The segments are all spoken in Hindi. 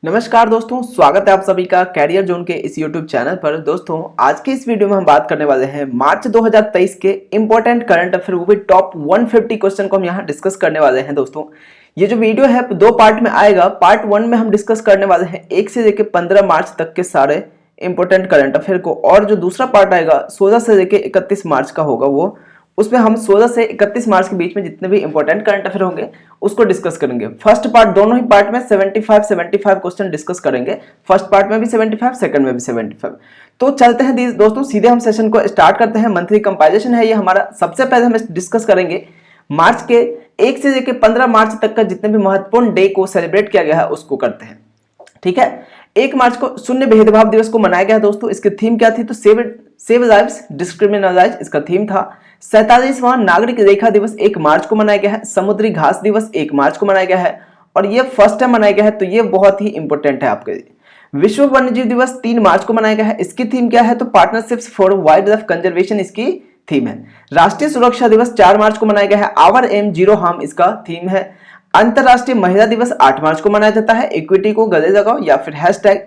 नमस्कार दोस्तों, स्वागत है आप सभी का कैरियर जोन के इस YouTube चैनल पर। दोस्तों, आज के इस वीडियो में हम बात करने वाले हैं मार्च 2023 के इंपॉर्टेंट करंट अफेयर, वो भी टॉप 150 क्वेश्चन को हम यहाँ डिस्कस करने वाले हैं। दोस्तों, ये जो वीडियो है दो पार्ट में आएगा। पार्ट 1 में हम डिस्कस करने वाले हैं 1 से लेकर 15 मार्च तक के सारे इंपॉर्टेंट करंट अफेयर को, और जो दूसरा पार्ट आएगा 16 से लेकर 31 मार्च का होगा, वो उसमें हम 16 से 31 मार्च के बीच में जितने भी इंपॉर्टेंट करंट अफेयर होंगे उसको डिस्कस करेंगे। फर्स्ट पार्ट, दोनों ही पार्ट में 75 क्वेश्चन डिस्कस करेंगे। फर्स्ट पार्ट में भी 75, सेकंड में भी 75। तो चलते हैं दोस्तों, सीधे हम सेशन को स्टार्ट करते हैं। मंथली कंपाइलेशन है ये हमारा। सबसे पहले हम डिस्कस करेंगे मार्च के 1 से लेकर 15 मार्च तक का जितने भी महत्वपूर्ण डे को सेलिब्रेट किया गया है उसको करते हैं। ठीक है। 1 मार्च को शून्य भेदभाव दिवस को मनाया गया दोस्तों। इसकी थीम क्या थी? तो सेव लाइव्स डिस्क्रिमिनेलाइज इसका थीम था। 47वां नागरिक रेखा दिवस 1 मार्च को मनाया गया है। समुद्री घास दिवस 1 मार्च को मनाया गया है, और ये फर्स्ट टाइम मनाया गया है, तो ये बहुत ही इंपॉर्टेंट है आपके लिए। विश्व वन्यजीव दिवस 3 मार्च को मनाया गया है। इसकी थीम क्या है? तो partnerships for wild life conservation इसकी थीम है। राष्ट्रीय सुरक्षा दिवस 4 मार्च को मनाया गया है। आवर एम जीरो हार्म इसका थीम है। अंतरराष्ट्रीय महिला दिवस 8 मार्च को मनाया जाता है। इक्विटी को गले लगाओ या फिर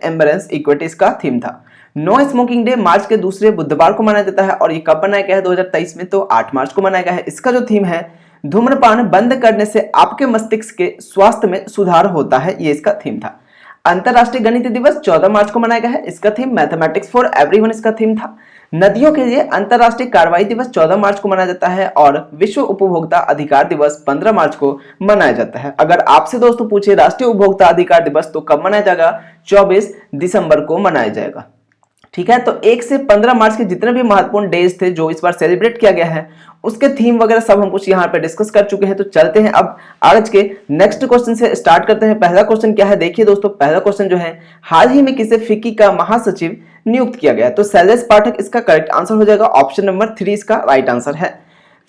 #एम्बरेंस इक्विटी इसका थीम था। नो स्मोकिंग डे मार्च के दूसरे बुधवार को मनाया जाता है, और ये कब मनाया गया है? 2023 में, तो 8 मार्च को मनाया गया है। इसका जो थीम है, धूम्रपान बंद करने से आपके मस्तिष्क के स्वास्थ्य में सुधार होता है, ये इसका थीम था। अंतरराष्ट्रीय गणित दिवस 14 मार्च को मनाया गया है। इसका थीम मैथमेटिक्स फॉर एवरीवन इसका थीम था। नदियों के लिए अंतरराष्ट्रीय कार्रवाई दिवस 14 मार्च को मनाया जाता है, और विश्व उपभोक्ता अधिकार दिवस 15 मार्च को मनाया जाता है। अगर आपसे दोस्तों पूछे राष्ट्रीय उपभोक्ता अधिकार दिवस तो कब मनाया जाएगा? 24 दिसंबर को मनाया जाएगा। ठीक है। तो 1 से 15 मार्च के जितने भी महत्वपूर्ण डेज थे जो इस बार सेलिब्रेट किया गया है, उसके थीम वगैरह सब हम कुछ यहाँ पे डिस्कस कर चुके हैं। तो चलते हैं अब आज के नेक्स्ट क्वेश्चन से स्टार्ट करते हैं। पहला क्वेश्चन क्या है? देखिए दोस्तों, पहला क्वेश्चन जो है, हाल ही में किसे फिक्की का महासचिव नियुक्त किया गया? तो शैलेश पाठक इसका करेक्ट आंसर हो जाएगा। ऑप्शन नंबर 3 इसका राइट आंसर है।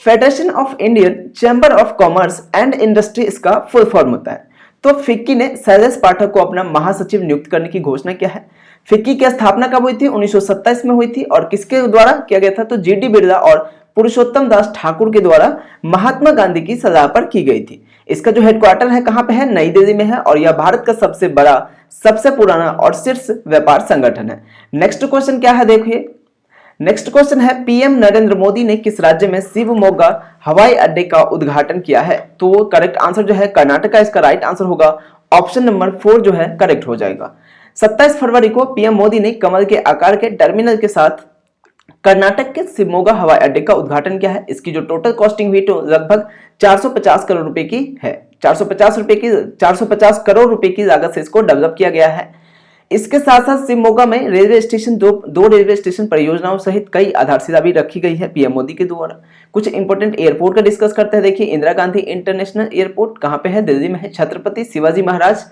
Federation of Indian chamber of commerce and industry इसका फुल फॉर्म होता है। तो फिक्की ने शैलेश पाठक को अपना महासचिव नियुक्त करने की घोषणा किया है। फिक्की की स्थापना कब हुई थी? 1927 में हुई थी, और किसके द्वारा किया गया था? तो जीडी बिरला और पुरुषोत्तम दास ठाकुर के द्वारा महात्मा गांधी की सलाह पर की गई थी। इसका जो हेडक्वार्टर है कहां पे है? नई दिल्ली में है, और यह भारत का सबसे बड़ा, सबसे पुराना और शीर्ष व्यापार संगठन है। नेक्स्ट क्वेश्चन क्या है? देखिए, नेक्स्ट क्वेश्चन है, पीएम नरेंद्र मोदी ने किस राज्य में शिवमोगा हवाई अड्डे का उद्घाटन किया है? तो करेक्ट आंसर जो है कर्नाटक का इसका राइट आंसर होगा। ऑप्शन नंबर 4 जो है करेक्ट हो जाएगा। 27 फरवरी को पीएम मोदी ने कमल के आकार के टर्मिनल के साथ कर्नाटक के शिवमोगा हवाई अड्डे का उद्घाटन किया है। इसकी जो टोटल कॉस्टिंग हुई तो लगभग 450 करोड़ रुपए की है। 450 करोड़ रुपए की लागत से इसको डेवलप किया गया है। इसके साथ साथ शिवमोगा में रेलवे स्टेशन, दो रेलवे स्टेशन परियोजनाओं सहित कई आधारशिला भी रखी गई है पीएम मोदी के द्वारा। कुछ इंपोर्टेंट एयरपोर्ट का डिस्कस करते हैं। देखिए, इंदिरा गांधी इंटरनेशनल एयरपोर्ट कहां पे है? दिल्ली में है। छत्रपति शिवाजी महाराज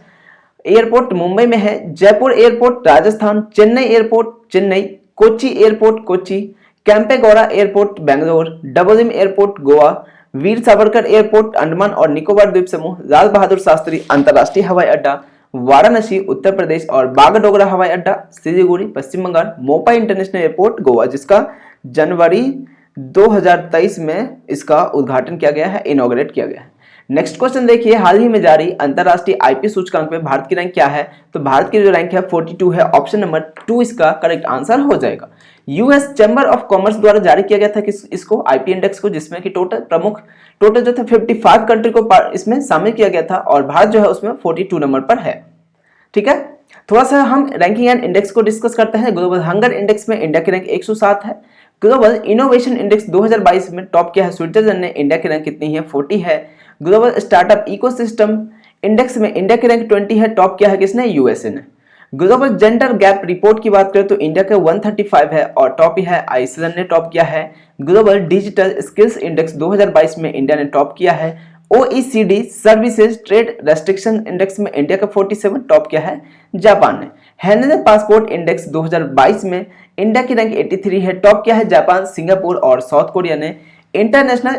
एयरपोर्ट मुंबई में है। Jaipur airport Rajasthan. Chennai airport Chennai. Kochi airport Kochi. Kempegowda airport Bangalore. Dabolim airport Goa. Veer Savarkar airport Andaman और निकोबार द्वीप समूह। लाल बहादुर शास्त्री अंतरराष्ट्रीय हवाई अड्डा वाराणसी उत्तर प्रदेश, और बागडोगरा हवाई अड्डा सिलीगुड़ी पश्चिम बंगाल। मोपा इंटरनेशनल एयरपोर्ट गोवा, जिसका जनवरी 2023 में इसका उद्घाटन किया गया है, इनॉग्रेट किया गया है। नेक्स्ट क्वेश्चन देखिए, हाल ही में जारी अंतरराष्ट्रीय आईपी सूचकांक में भारत की रैंक क्या है? तो भारत की जो रैंक है 42 है। ऑप्शन नंबर 2 इसका करेक्ट आंसर हो जाएगा। यूएस चैम्बर ऑफ कॉमर्स द्वारा जारी किया गया था इसको आईपी इंडेक्स को, जिसमें कि टोटल जो था 55 कंट्री को इसमें शामिल किया गया था, और भारत जो है उसमें 42 नंबर पर है। ठीक है। थोड़ा सा हम रैंकिंग एंड इंडेक्स को डिस्कस करते हैं। ग्लोबल हंगर इंडेक्स में इंडिया की रैंक 107 है। ग्लोबल इनोवेशन इंडेक्स 2022 में टॉप किया है स्विट्जरलैंड ने। इंडिया की रैंक कितनी है? 40 है। ग्लोबल स्टार्टअप इकोसिस्टम इंडेक्स में इंडिया की रैंक 20 है। टॉप किया है किसने? यूएसए ने। ग्लोबल जेंडर गैप रिपोर्ट की बात करें तो इंडिया का 135 है, और टॉप है आइसलैंड ने टॉप किया है। ग्लोबल डिजिटल स्किल्स इंडेक्स 2022 में इंडिया ने टॉप किया है। OECD services trade restriction index में इंडिया का 47 टॉप किया है जापान ने। हेनले पासपोर्ट इंडेक्स 2022 में इंडिया की रैंक 83 है। टॉप किया है जापान, सिंगापुर और साउथ कोरिया ने। इंटरनेशनल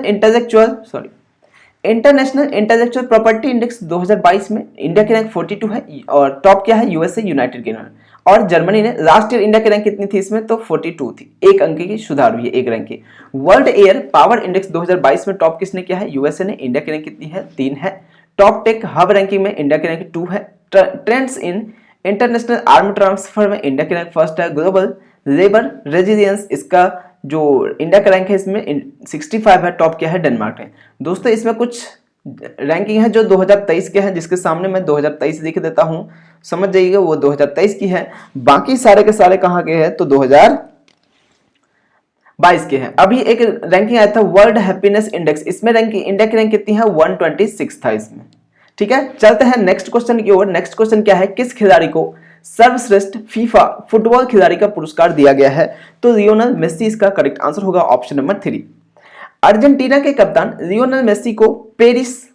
इंटेलेक्चुअल प्रॉपर्टी इंडेक्स 2022 में इंडिया की रैंक 42 है, और टॉप किया है यूएसए यूनाइटेड किंगडम और जर्मनी ने। लास्ट ईयर इंडिया की रैंक कितनी थी इसमें? तो 42 थी। एक अंक की सुधार हुई है, एक रैंक की। वर्ल्ड एयर पावर इंडेक्स 2022 में टॉप किसने किया है? यूएसए ने। इंडिया की रैंक कितनी है? 3 है। टॉप टेक हब रैंकिंग में इंडिया की रैंक 2 है। Trends in international arm transfer में इंडिया की रैंक फर्स्ट है। ग्लोबल लेबर रेजिलियंस इसका जो इंडिया का रैंक है इसमें 65 है। टॉप क्या है? डेनमार्क है। दोस्तों इसमें कुछ रैंकिंग है जो 2023 के हैं, जिसके सामने मैं 2023 लिख देता हूं, समझ जाइएगा वो 2023 की है। बाकी सारे के सारे कहाँ के हैं? तो 2022 के हैं। अभी एक रैंकिंग आया था वर्ल्ड हैप्पीनेस इंडेक्स, इसमें रैंकिंग इंडिया की रैंक कितनी है? 126 था इसमें। ठीक है, चलते हैं नेक्स्ट क्वेश्चन की ओर। नेक्स्ट क्वेश्चन क्या है? किस खिलाड़ी को सर्वश्रेष्ठ फीफा फुटबॉल खिलाड़ी का पुरस्कार दिया गया है? तो लियोनेल मेसी इसका करेक्ट आंसर होगा, ऑप्शन नंबर 3। अर्जेंटीना के कप्तान लियोनेल मेसी को पेरिस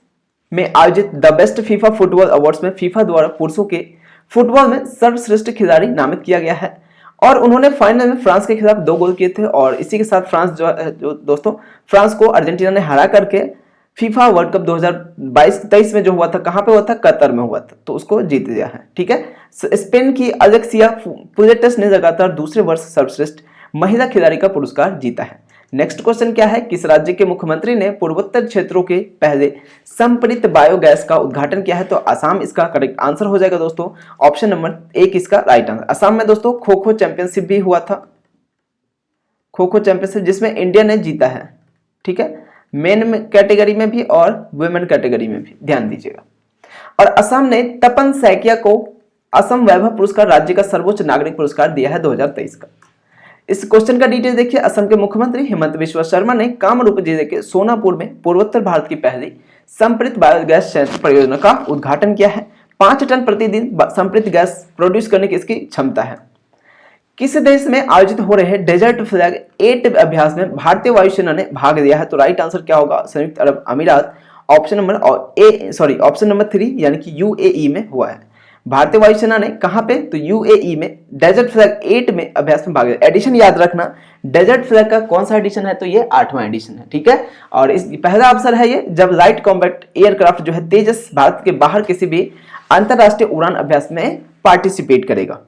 में आयोजित the best FIFA football awards में फीफा द्वारा पुरुषों के फुटबॉल में सर्वश्रेष्ठ खिलाड़ी नामित किया गया है और उन्होंने फाइनल में फ्रांस के खिलाफ 2 गोल किए थे। और इसी के साथ फ्रांस जो दोस्तों फ्रांस को अर्जेंटीना ने हरा करके फीफा वर्ल्ड कप 2022-23 में जो हुआ था, कहां पे हुआ था? कतर में हुआ था, तो उसको जीत लिया है। ठीक है, स्पेन की अलेक्सिया पुलेटस ने लगातार दूसरे वर्ष सर्वश्रेष्ठ महिला खिलाड़ी का पुरस्कार जीता है। नेक्स्ट क्वेश्चन क्या है? किस राज्य के मुख्यमंत्री ने पूर्वोत्तर क्षेत्रों के पहले संपरित बायोगैस का उद्घाटन किया है? तो असम इसका करेक्ट आंसर हो जाएगा दोस्तों, ऑप्शन नंबर 1 इसका राइट आंसर। असम में दोस्तों खो खो चैंपियनशिप भी हुआ था, खो खो चैंपियनशिप, जिसमें इंडिया ने जीता है। ठीक है, मेन कैटेगरी में भी और वुमेन कैटेगरी में भी, ध्यान दीजिएगा। और असम ने तपन सैकिया को असम वैभव पुरस्कार राज्य का सर्वोच्च नागरिक पुरस्कार दिया है 2023 का। इस क्वेश्चन का डिटेल देखिए। असम के मुख्यमंत्री हेमंत बिश्वा शर्मा ने कामरूप जिले के सोनापुर में पूर्वोत्तर भारत की पहली संपरित बायोगैस संयंत्र परियोजना का उद्घाटन किया है। 5 टन प्रतिदिन संपरित गैस प्रोड्यूस करने की इसकी क्षमता है। किस देश में आयोजित हो रहे डेजर्ट फ्लैग 8 अभ्यास में भारतीय वायुसेना ने भाग लिया है? तो राइट आंसर क्या होगा? संयुक्त अरब अमीरात, ऑप्शन नंबर 3 यानी कि यूएई में हुआ है। भारतीय वायुसेना ने कहां पे? तो यूएई में डेजर्ट फ्लैग 8 में अभ्यास में भाग लिया। एडिशन याद रखना, डेजर्ट फ्लैग का कौन सा एडिशन है? तो ये 8वां एडिशन है। ठीक है, और इस पहला अवसर है ये जब लाइट कॉम्बैट एयरक्राफ्ट जो है तेजस भारत के बाहर किसी भी अंतरराष्ट्रीय उड़ान अभ्यास में पार्टिसिपेट करेगा।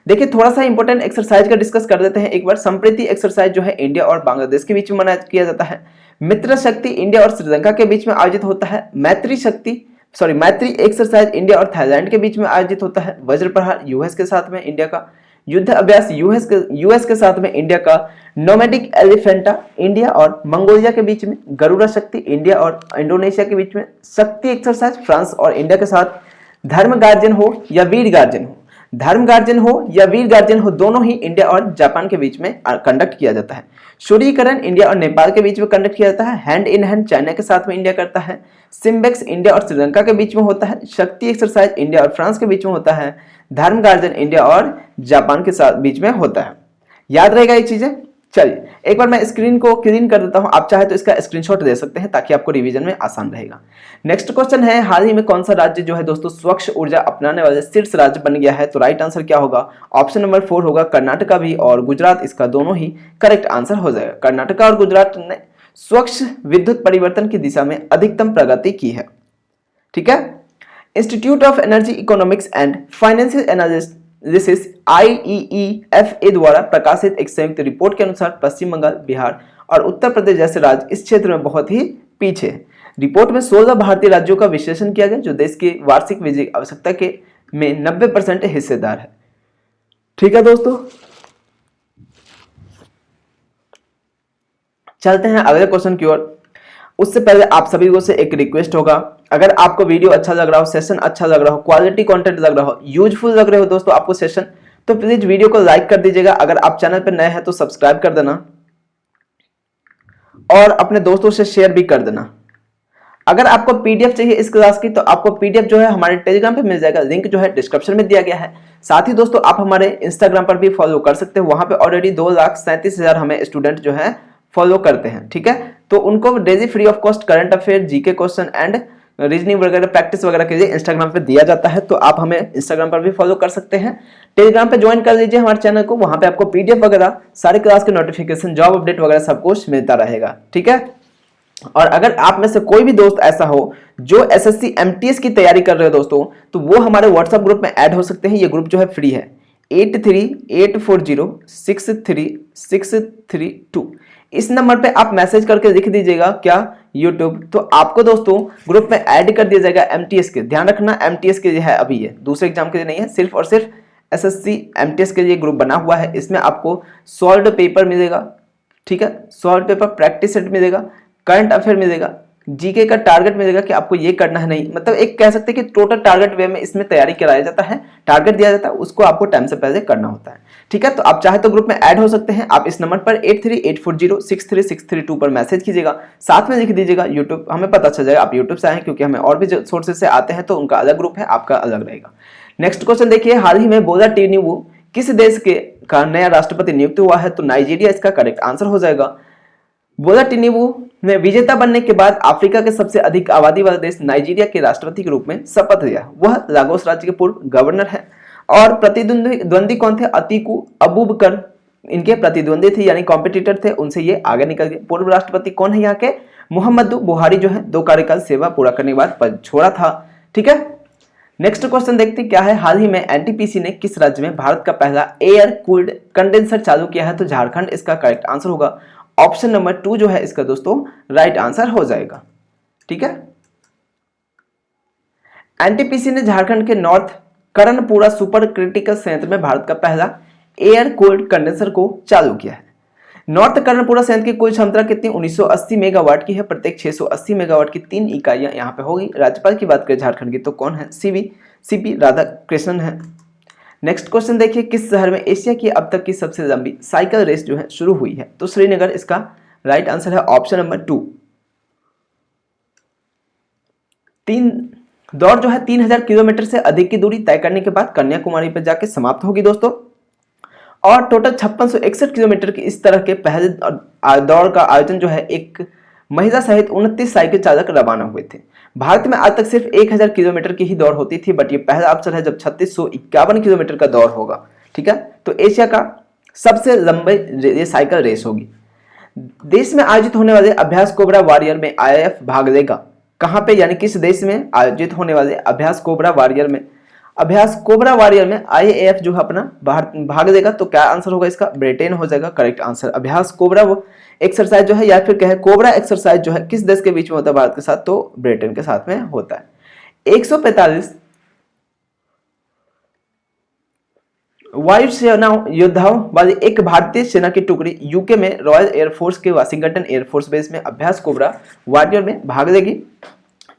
देखिए थोड़ा सा इंपॉर्टेंट एक्सरसाइज का डिस्कस कर देते हैं एक बार। संप्रीति एक्सरसाइज जो है इंडिया और बांग्लादेश के बीच में मनाया किया जाता है। मित्र शक्ति इंडिया और श्रीलंका के बीच में आयोजित होता है। मैत्री एक्सरसाइज इंडिया और थाईलैंड के बीच में आयोजित होता है। वज्र प्रहार यूएस के साथ में इंडिया का। युद्ध अभ्यास यूएस के साथ में इंडिया का। नोमैडिक एलिफेंटा इंडिया और मंगोलिया के बीच में। गरुड़ा शक्ति इंडिया और इंडोनेशिया के बीच में। शक्ति एक्सरसाइज फ्रांस और इंडिया के साथ। धर्म गार्जियन हो या वीर गार्जियन हो, दोनों ही इंडिया और जापान के बीच में कंडक्ट किया जाता है। सूर्यकरण इंडिया और नेपाल के बीच में कंडक्ट किया जाता है। हैंड इन हैंड चाइना के साथ में इंडिया करता है। सिम्बेक्स इंडिया और श्रीलंका के बीच में होता है। शक्ति एक्सरसाइज इंडिया और फ्रांस के बीच में होता है। धर्म गार्जियन इंडिया और जापान के साथ बीच में होता है। याद रहेगा ये चीजें। चलिए एक बार मैं स्क्रीन को क्लीन कर देता हूं, आप चाहे तो इसका स्क्रीनशॉट ले सकते हैं ताकि आपको रिवीजन में आसान रहेगा। नेक्स्ट क्वेश्चन है, हाल ही में कौन सा राज्य जो है दोस्तों स्वच्छ ऊर्जा अपनाने वाले शीर्ष राज्य बन गया है? तो राइट आंसर क्या होगा? ऑप्शन नंबर 4 होगा कर्नाटका भी और गुजरात, इसका दोनों ही करेक्ट आंसर हो जाएगा। कर्नाटका और गुजरात ने स्वच्छ विद्युत परिवर्तन की दिशा में अधिकतम प्रगति की है। ठीक है, institute of energy economics and financial analysis IEEFA द्वारा प्रकाशित एक संयुक्त रिपोर्ट के अनुसार पश्चिम बंगाल, बिहार और उत्तर प्रदेश जैसे राज्य इस क्षेत्र में बहुत ही पीछे है। रिपोर्ट में 16 भारतीय राज्यों का विश्लेषण किया गया जो देश की वार्षिक बिजली आवश्यकता के में 90% हिस्सेदार है। ठीक है दोस्तों, चलते हैं अगले क्वेश्चन की ओर। उससे पहले आप सभी को से एक रिक्वेस्ट होगा, अगर आपको वीडियो अच्छा लग रहा हो, सेशन अच्छा लग रहा हो, क्वालिटी कंटेंट लग रहा हो, यूजफुल लग रहे हो दोस्तों आपको सेशन, तो प्लीज वीडियो को लाइक कर दीजिएगा। अगर आप चैनल पर नए हैं तो सब्सक्राइब कर देना और अपने दोस्तों से शेयर भी कर देना। अगर आपको पीडीएफ चाहिए इस क्लास की तो आपको पीडीएफ जो है हमारे टेलीग्राम पे मिल जाएगा, लिंक जो है डिस्क्रिप्शन में दिया गया है। साथ ही दोस्तों आप हमारे इंस्टाग्राम पर भी फॉलो कर सकते हैं, वहां पे ऑलरेडी 2,37,000 हमें स्टूडेंट जो है फॉलो करते हैं। ठीक है, तो उनको daily free of cost current affair, GK question and reasoning वगैरह प्रैक्टिस वगैरह के लिए इंस्टाग्राम पे दिया जाता है, तो आप हमें इंस्टाग्राम पर भी फॉलो कर सकते हैं। टेलीग्राम पे ज्वाइन कर लीजिए हमारे चैनल को, वहां पे आपको पीडीएफ वगैरह, सारे क्लास के नोटिफिकेशन, जॉब अपडेट वगैरह सब कुछ मिलता रहेगा। ठीक है, और अगर आप में से कोई भी दोस्त ऐसा हो जो एसएससी एमटीएस की तैयारी कर रहे हो दोस्तों, तो वो हमारे व्हाट्सएप ग्रुप में ऐड हो सकते हैं। ये ग्रुप जो है फ्री है, 8384063632 इस नंबर पे आप मैसेज करके लिख दीजिएगा क्या यूट्यूब, तो आपको दोस्तों ग्रुप में ऐड कर दिया जाएगा एमटीएस के। ध्यान रखना एमटीएस के लिए है, अभी ये दूसरे एग्जाम के लिए नहीं है, सिर्फ और सिर्फ एसएससी एमटीएस के लिए ग्रुप बना हुआ है। इसमें आपको सॉल्व्ड पेपर मिलेगा, ठीक है, सॉल्व्ड पेपर, प्रैक्टिस सेट मिलेगा, करंट अफेयर मिलेगा, जीके का टारगेट मिलेगा कि आपको ये करना है, नहीं मतलब एक कह सकते हैं कि टोटल टारगेट वे में इसमें तैयारी कराया जाता है, टारगेट दिया जाता है, उसको आपको टाइम से पहले करना होता है, ठीक है। तो आप चाहे तो ग्रुप में ऐड हो सकते हैं। आप इस नंबर पर 8384063632 पर मैसेज कीजिएगा, साथ में लिख दीजिएगा यूट्यूब, हमें पता चल जाएगा आप यूट्यूब से आए हैं, क्योंकि हमें और भी सोर्सेज से आते हैं तो उनका अलग ग्रुप है, आपका अलग रहेगा। नेक्स्ट क्वेश्चन देखिए, हाल ही में बोला टिनुबू किस देश के का नया राष्ट्रपति नियुक्त हुआ है, तो नाइजीरिया इसका करेक्ट आंसर हो जाएगा। बोला टिनुबू ने विजेता बनने के बाद अफ्रीका के सबसे अधिक आबादी वाला देश नाइजीरिया के राष्ट्रपति के रूप में शपथ लिया। वह लागोस राज्य के पूर्व गवर्नर है। और प्रतिद्वंदी कौन थे? अतीकू अबूबकर इनके प्रतिद्वंदी थे, यानी कॉम्पिटिटर थे, उनसे ये आगे निकल गए। पूर्व राष्ट्रपति कौन है यहाँ के? मुहम्मदू बुहारी जो है 2 कार्यकाल सेवा पूरा करने के बाद पद छोड़ा था, ठीक है। नेक्स्ट क्वेश्चन देखते हैं क्या है, हाल ही में एनटीपीसी ने किस राज्य में भारत का पहला एयर कूल्ड कंडेंसर चालू किया है, तो झारखंड इसका करेक्ट आंसर होगा। ऑप्शन नंबर 2 जो है इसका दोस्तों राइट आंसर हो जाएगा, ठीक है। एनटीपीसी ने झारखंड के नॉर्थ करणपुरा सुपर क्रिटिकल संयंत्र में भारत का पहला एयर कूल्ड कंडेंसर को चालू किया है। नॉर्थ कर्णपुरा संयंत्र की कुल क्षमता कितनी? 1980 मेगावाट की है। प्रत्येक 680 मेगावाट की 3 इकाइयां यहाँ पे होगी। राज्यपाल की बात करें झारखंड की तो कौन है? सीपी राधाकृष्णन है। नेक्स्ट क्वेश्चन देखिए, किस शहर में एशिया की अब तक की सबसे लंबी साइकिल रेस जो है शुरू हुई है, तो श्रीनगर इसका राइट आंसर है। Option number 2। दौड़ जो है 3000 किलोमीटर से अधिक की दूरी तय करने के बाद कन्याकुमारी पर जाके समाप्त होगी दोस्तों। और टोटल 5661 किलोमीटर की इस तरह के पहले दौड़ का आयोजन जो है एक महिला सहित 29 साइकिल चालक रवाना हुए थे। भारत में आज तक सिर्फ 1000 किलोमीटर की ही दौड़ होती थी, बट ये पहला अवसर है जब 3651 किलोमीटर का दौड़ होगा, ठीक है। तो एशिया का सबसे लंबे ये साइकिल रेस होगी। देश में आयोजित होने वाले अभ्यास कोबरा वॉरियर में आईएएफ भाग लेगा। कहां पे, यानी किस देश में आयोजित होने वाले अभ्यास कोबरा वॉरियर में आईएएफ जो है अपना भाग लेगा, तो क्या आंसर होगा इसका? ब्रिटेन हो जाएगा करेक्ट आंसर। अभ्यास कोबरा वो एक्सरसाइज जो है, या फिर कहे कोबरा एक्सरसाइज जो है किस देश के बीच में होता है भारत के साथ? तो ब्रिटेन के साथ में होता है। 145 वायुसेना योद्धाओं वाली एक भारतीय सेना की टुकड़ी यूके में रॉयल एयरफोर्स के वाशिंगटन एयरफोर्स बेस में अभ्यास कोबरा वॉरियर में भाग लेगी।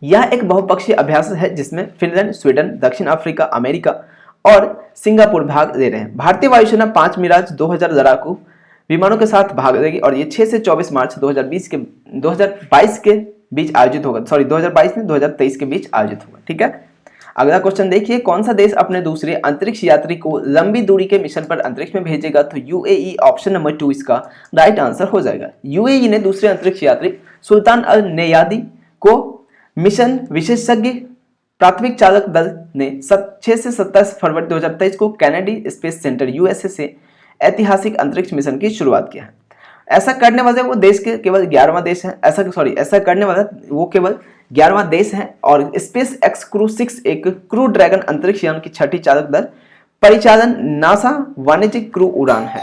यह एक बहुपक्षीय अभ्यास है जिसमें फिनलैंड, स्वीडन, दक्षिण अफ्रीका, अमेरिका और सिंगापुर भाग ले रहे हैं। भारतीय वायुसेना 5 मिराज 2000 लड़ाकू विमानों के साथ भाग लेगी और ये 6 से 24 मार्च 2022 के बीच आयोजित होगा। 2023 के बीच आयोजित होगा, ठीक है। अगला क्वेश्चन देखिए, कौन सा देश अपने दूसरे अंतरिक्ष यात्री को लंबी दूरी के मिशन पर अंतरिक्ष में भेजेगा? तो यूएई ऑप्शन नंबर 2 इसका राइट आंसर हो जाएगा। यूएई ने दूसरे अंतरिक्ष यात्री सुल्तान अल नयादी को मिशन विशेषज्ञ प्राथमिक चालक दल ने 6 से 27 फरवरी 2023 को कैनेडी स्पेस सेंटर यूएसए से ऐतिहासिक अंतरिक्ष मिशन की शुरुआत किया है। ऐसा करने वाले वो देश के केवल 11वां देश है। ऐसा करने वाला वो केवल 11वां देश है। और स्पेस एक्स क्रू 6 एक क्रू ड्रैगन अंतरिक्ष यान की 6ठी चालक दल परिचालन नासा वाणिज्यिक क्रू उड़ान है।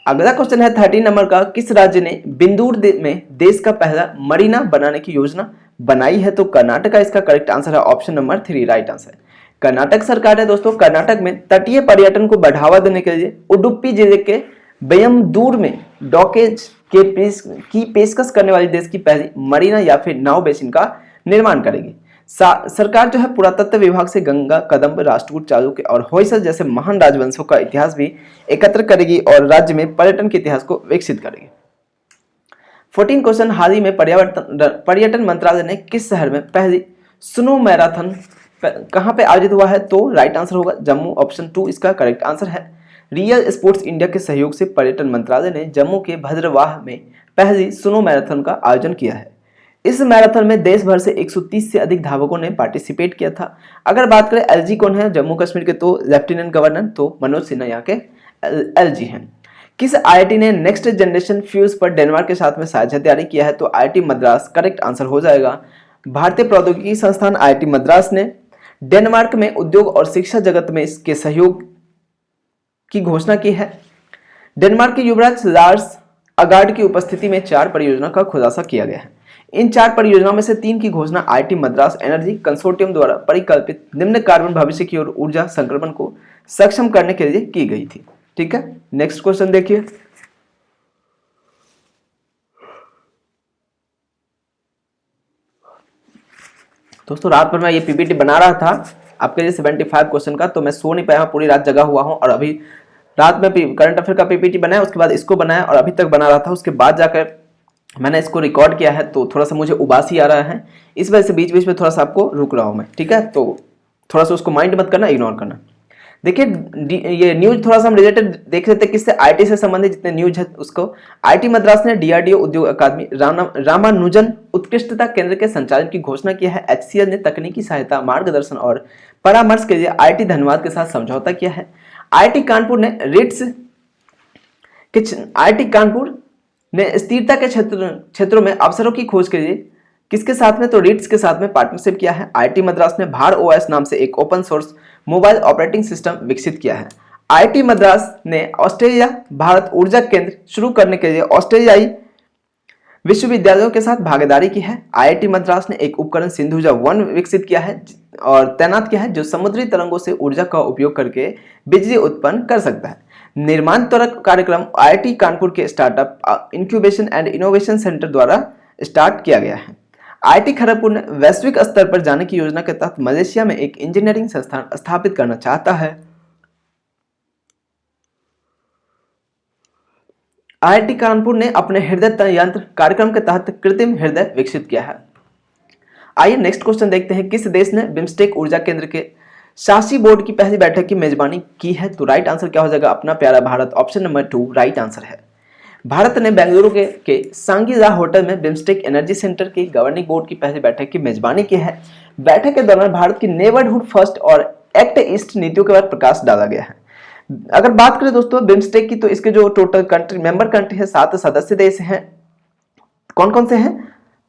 अगला क्वेश्चन है 13 नंबर का, किस राज्य ने बिंदूर में देश का पहला मरीना बनाने की योजना बनाई है? तो कर्नाटक का इसका करेक्ट आंसर है। Option number 3 right answer. Karnataka सरकार है दोस्तों। कर्नाटक में तटीय पर्यटन को बढ़ावा देने के लिए उडुपी जिले के बेयमदूर में डॉकेज की पेशकश करने वाली देश की पहली मरीना या फिर नाव बेसिन का निर्माण करेगी। सरकार जो है पुरातत्व विभाग से गंगा, कदम्ब, राष्ट्रकूट, चालुक्य और होयसल जैसे महान राजवंशों का इतिहास भी एकत्र करेगी और राज्य में पर्यटन के इतिहास को विकसित करेगी। 14 क्वेश्चन, हाल ही में पर्यटन मंत्रालय ने किस शहर में पहली स्नो मैराथन कहां पे आयोजित हुआ है? तो राइट आंसर होगा जम्मू। ऑप्शन 2 इसका करेक्ट आंसर है। रियल स्पोर्ट्स इंडिया के सहयोग से पर्यटन मंत्रालय ने जम्मू के भद्रवाह में पहली स्नो मैराथन का आयोजन किया है। इस मैराथन में देश भर से 130 से अधिक धावकों ने पार्टिसिपेट किया था। अगर बात करें एलजी कौन है जम्मू कश्मीर के, तो लेफ्टिनेंट गवर्नर तो मनोज सिन्हा यहाँ के एलजी हैं। किस आईआईटी ने नेक्स्ट जनरेशन फ्यूज पर डेनमार्क के साथ में साझेदारी किया है? तो आईआईटी मद्रास करेक्ट आंसर हो जाएगा। भारतीय प्रौद्योगिकी संस्थान आईआईटी मद्रास ने डेनमार्क में उद्योग और शिक्षा जगत में इसके सहयोग की घोषणा की है। डेनमार्क के युवराज लार्स अगार्ड की उपस्थिति में 4 परियोजना का खुलासा किया गया है। इन 4 परियोजनाओं में से 3 की घोषणा आईआईटी मद्रास एनर्जी कंसोर्टियम द्वारा परिकल्पित निम्न कार्बन भविष्य की ओर ऊर्जा संक्रमण को सक्षम करने के लिए की गई थी। ठीक है, नेक्स्ट क्वेश्चन देखिए। दोस्तों रात भर मैं ये पीपीटी बना रहा था आपके लिए 75 क्वेश्चन का, तो मैं सो नहीं पाया, पूरी रात जगा हुआ हूँ और अभी रात में करंट अफेयर का पीपीटी बनाया, उसके बाद इसको बनाया और अभी तक बना रहा था। उसके बाद जाकर मैंने इसको रिकॉर्ड किया है, तो थोड़ा सा मुझे उबासी आ रहा है, इस वजह से बीच बीच में थोड़ा सा आपको रुक रहा हूँ मैं। ठीक है, तो थोड़ा सा उसको माइंड मत करना, इग्नोर करना। देखिए ये न्यूज थोड़ा सा हम रिलेटेड देख लेते हैं, किससे, आईटी से संबंधित जितने न्यूज है उसको। आईटी मद्रास ने डीआरडीओ उद्योग अकादमी रामानुजन उत्कृष्टता केंद्र के संचालन की घोषणा की है। एचसीएल ने तकनीकी सहायता, मार्गदर्शन और परामर्श के लिए आईटी धनबाद के साथ समझौता किया है। आईटी कानपुर ने स्थिरता के क्षेत्रों में अवसरों की खोज के लिए किसके साथ में, तो रीट्स के साथ में पार्टनरशिप किया है। आईटी मद्रास ने भार ओएस नाम से एक open source mobile operating system विकसित किया है। आईटी मद्रास ने ऑस्ट्रेलिया भारत ऊर्जा केंद्र शुरू करने के लिए ऑस्ट्रेलियाई विश्वविद्यालयों के साथ भागीदारी की है। आईआईटी मद्रास ने एक उपकरण सिंधुजा 1 विकसित किया है और तैनात किया है, जो समुद्री तरंगों से ऊर्जा का उपयोग करके बिजली उत्पन्न कर सकता है। निर्माण त्वरक कार्यक्रम आईआईटी कानपुर के startup incubation and innovation centre द्वारा स्टार्ट किया गया है। आईआईटी खड़गपुर ने वैश्विक स्तर पर जाने की योजना के तहत मलेशिया में एक इंजीनियरिंग संस्थान स्थापित करना चाहता है। आईआईटी कानपुर ने अपने हृदय यंत्र कार्यक्रम के तहत कृत्रिम हृदय विकसित किया है। आइए नेक्स्ट क्वेश्चन देखते हैं। किस देश ने बिम्स्टेक ऊर्जा केंद्र के शासी बोर्ड की पहली बैठक की मेजबानी की है, तो राइट आंसर क्या हो जाएगा, अपना प्यारा Bharat. Option number 2 right answer है। भारत ने बेंगलुरु के सांगीजा होटल में बिम्स्टेक एनर्जी सेंटर की गवर्निंग बोर्ड की पहली बैठक की मेजबानी की है। बैठक के दौरान भारत की नेबरहुड फर्स्ट और एक्ट ईस्ट नीतियों के बाद प्रकाश डाला गया है। अगर बात करें दोस्तों बिम्स्टेक की, तो इसके जो टोटल कंट्री मेंबर कंट्री है 7 सदस्य देश हैं। कौन कौन से हैं,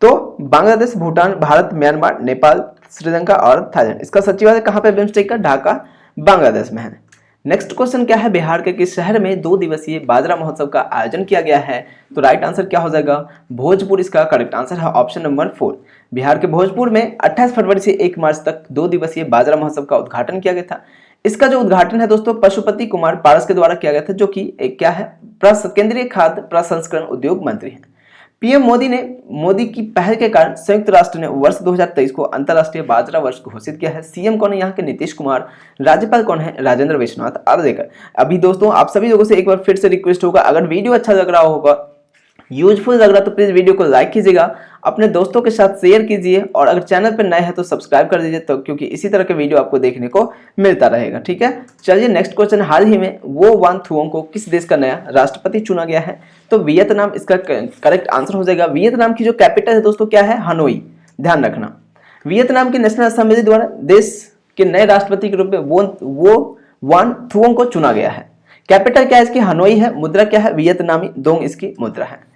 तो बांग्लादेश, भूटान, भारत, म्यांमार, नेपाल, श्रीलंका और थाईलैंड। इसका सचिवालय कहाँ पे बिम्स्टेक का, ढाका बांग्लादेश में है। नेक्स्ट क्वेश्चन क्या है, बिहार के किस शहर में 2 दिवसीय बाजरा महोत्सव का आयोजन किया गया है, तो राइट आंसर क्या हो जाएगा, भोजपुर इसका करेक्ट आंसर है। ऑप्शन नंबर 4 बिहार के भोजपुर में 28 फरवरी से 1 मार्च तक 2 दिवसीय बाजरा महोत्सव का उद्घाटन किया गया था। इसका जो उद्घाटन है दोस्तों पशुपति कुमार पारस के द्वारा किया गया था, जो कि एक क्या है, केंद्रीय खाद्य प्रसंस्करण उद्योग मंत्री हैं। पीएम मोदी की पहल के कारण संयुक्त राष्ट्र ने वर्ष 2023 को अंतर्राष्ट्रीय बाजरा वर्ष घोषित किया है। सीएम कौन है यहाँ के, नीतीश कुमार। राज्यपाल कौन है, राजेंद्र विश्वनाथ आर्लेकर। अभी दोस्तों आप सभी लोगों से एक बार फिर से रिक्वेस्ट होगा, अगर वीडियो अच्छा लग रहा होगा, यूजफुल लग रहा तो प्लीज वीडियो को लाइक कीजिएगा, अपने दोस्तों के साथ शेयर कीजिए और अगर चैनल पर नए हैं तो सब्सक्राइब कर दीजिए, तो क्योंकि इसी तरह के वीडियो आपको देखने को मिलता रहेगा। ठीक है, चलिए नेक्स्ट क्वेश्चन। हाल ही में वो वान थुओंग को किस देश का नया राष्ट्रपति चुना गया है, तो वियतनाम इसका करेक्ट आंसर हो जाएगा। वियतनाम की जो कैपिटल है दोस्तों क्या है, हनोई। ध्यान रखना, वियतनाम की नेशनल असेंबली द्वारा देश के नए राष्ट्रपति के रूप में वो वान थुओंग को चुना गया है। कैपिटल क्या है इसकी, हनोई है। मुद्रा क्या है, वियतनामी दोंग इसकी मुद्रा है।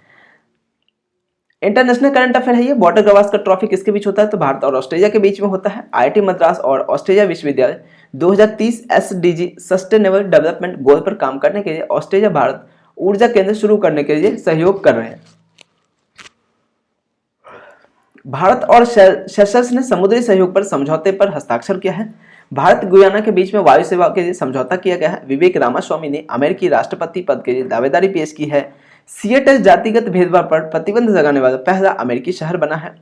इंटरनेशनल करंट अफेयर है ये। बॉर्डर गवास्कर ट्रॉफी किसके बीच होता है, तो भारत और ऑस्ट्रेलिया के बीच में होता है। आईआईटी मद्रास और ऑस्ट्रेलिया विश्वविद्यालय 2030 एसडीजी सस्टेनेबल डेवलपमेंट गोल पर काम करने के लिए ऑस्ट्रेलिया भारत ऊर्जा केंद्र शुरू करने के लिए सहयोग कर रहे हैं। भारत और सेशल्स ने समुद्री सहयोग पर समझौते पर हस्ताक्षर किया है। भारत गुयाना के बीच में वायु सेवा के लिए समझौता किया गया है। विवेक रामास्वामी ने अमेरिकी राष्ट्रपति पद के लिए दावेदारी पेश की है। सिएटल जातिगत भेदभाव पर प्रतिबंध लगाने वाला पहला अमेरिकी शहर बना है।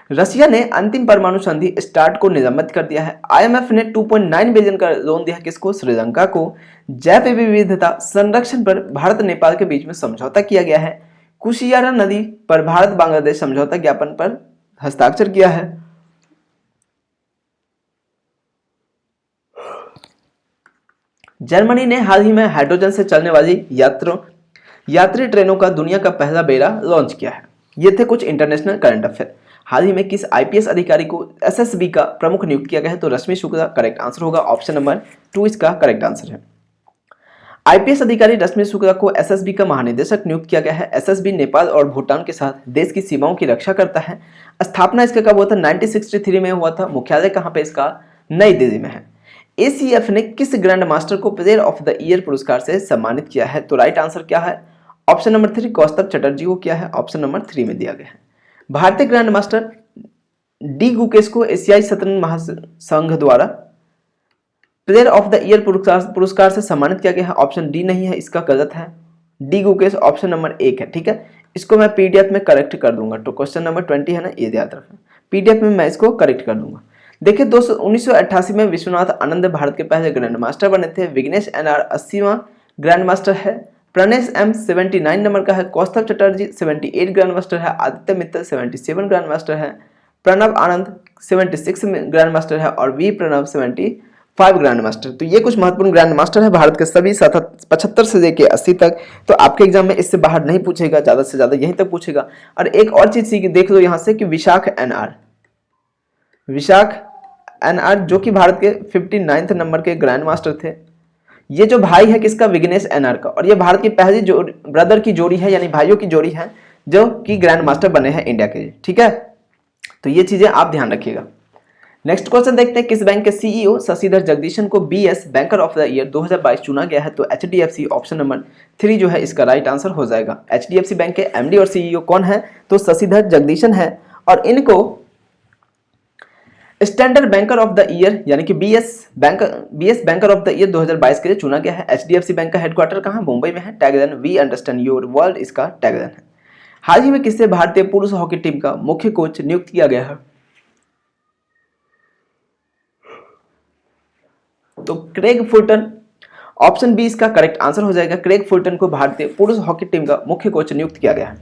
रशिया ने अंतिम परमाणु संधि स्टार्ट को निलंबित कर दिया है। आईएमएफ ने 2.9 बिलियन का लोन दिया किसको, श्रीलंका को। जैव विविधता संरक्षण पर भारत नेपाल के बीच में समझौता किया गया है। कुशियारा नदी पर भारत बांग्लादेश समझौता ज्ञापन पर हस्ताक्षर किया है। जर्मनी ने हाल ही में हाइड्रोजन से चलने वाली यात्री ट्रेनों का दुनिया का पहला बेड़ा लॉन्च किया है। ये थे कुछ इंटरनेशनल करंट अफेयर। हाल ही में किस आईपीएस अधिकारी को एसएसबी का प्रमुख नियुक्त किया गया है, तो रश्मि शुक्ला करेक्ट आंसर होगा। ऑप्शन नंबर 2 इसका करेक्ट आंसर है। आईपीएस अधिकारी रश्मि शुक्ला को एसएसबी का महानिदेशक नियुक्त किया गया है। एसएसबी नेपाल और भूटान के साथ देश की सीमाओं की रक्षा करता है। स्थापना इसका कब हुआ था, 1963 में हुआ था। मुख्यालय कहाँ पे इसका, नई दिल्ली में है। एसीएफ ने किस ग्रैंड मास्टर को प्लेयर ऑफ द ईयर पुरस्कार से सम्मानित किया है, तो राइट आंसर क्या है, ऑप्शन नंबर 3 कौस्तभ चटर्जी को किया है, ऑप्शन नंबर 3 में दिया गया है। भारतीय ग्रैंड मास्टर डी गुकेश को एशियाई शतरंज महासंघ द्वारा प्लेयर ऑफ द ईयर पुरस्कार से सम्मानित किया गया है, ऑप्शन डी नहीं है, इसका गलत है। डी गुकेश ऑप्शन नंबर 1 है, ठीक है। इसको मैं पीडीएफ में करेक्ट कर दूंगा, तो क्वेश्चन नंबर 20 है ना, ये याद रखना, पीडीएफ में मैं इसको करेक्ट कर दूंगा। देखिए दोस्तों, 1988 में विश्वनाथ आनंद भारत के पहले ग्रैंड मास्टर बने थे। विघ्नेश एनआर 80वां ग्रैंड मास्टर है। प्रणेश एम 79 नंबर का है। कौस्तभ चटर्जी 78 ग्रैंड मास्टर है। आदित्य मित्तल 77 ग्रैंड मास्टर है। प्रणव आनंद 76 ग्रैंड मास्टर है और वी प्रणव 75 ग्रैंड मास्टर। तो ये कुछ महत्वपूर्ण ग्रैंड मास्टर है भारत के सभी 75 से लेके 80 तक। तो आपके एग्जाम में इससे बाहर नहीं पूछेगा, ज्यादा से ज्यादा यहीं तक पूछेगा। और एक और चीज देख लो यहाँ से कि विशाख एनआर जो कि भारत के 59 नंबर के ग्रैंड मास्टर थे। ये जो भाई है किसका, विघ्नेश एनआर का, और ये भारत की पहली ब्रदर की जोड़ी है, यानी भाइयों की जोड़ी है जो कि ग्रैंड मास्टर बने हैं इंडिया के, ठीक है। तो ये चीजें आप ध्यान रखिएगा। नेक्स्ट क्वेश्चन देखते हैं, किस बैंक के सीईओ शशिधर जगदीशन को BS banker of the year 2022 चुना गया है? तो एचडीएफसी, ऑप्शन नंबर 3 जो है इसका राइट आंसर हो जाएगा। एचडीएफसी बैंक के एमडी और सीईओ कौन है? तो शशिधर जगदीशन है, और इनको standard banker of the year यानी कि BS banker of the year 2022 के लिए चुना गया है। एचडीएफसी बैंक का हेडक्वार्टर कहाँ? मुंबई में है। Tagline we understand your world इसका टैगलाइन है। हाल ही में किससे भारतीय पुरुष हॉकी टीम का मुख्य कोच नियुक्त किया गया है? तो क्रेग फुलटन, ऑप्शन बी इसका करेक्ट आंसर हो जाएगा। क्रेग फुलटन को भारतीय पुरुष हॉकी टीम का मुख्य कोच नियुक्त किया गया है।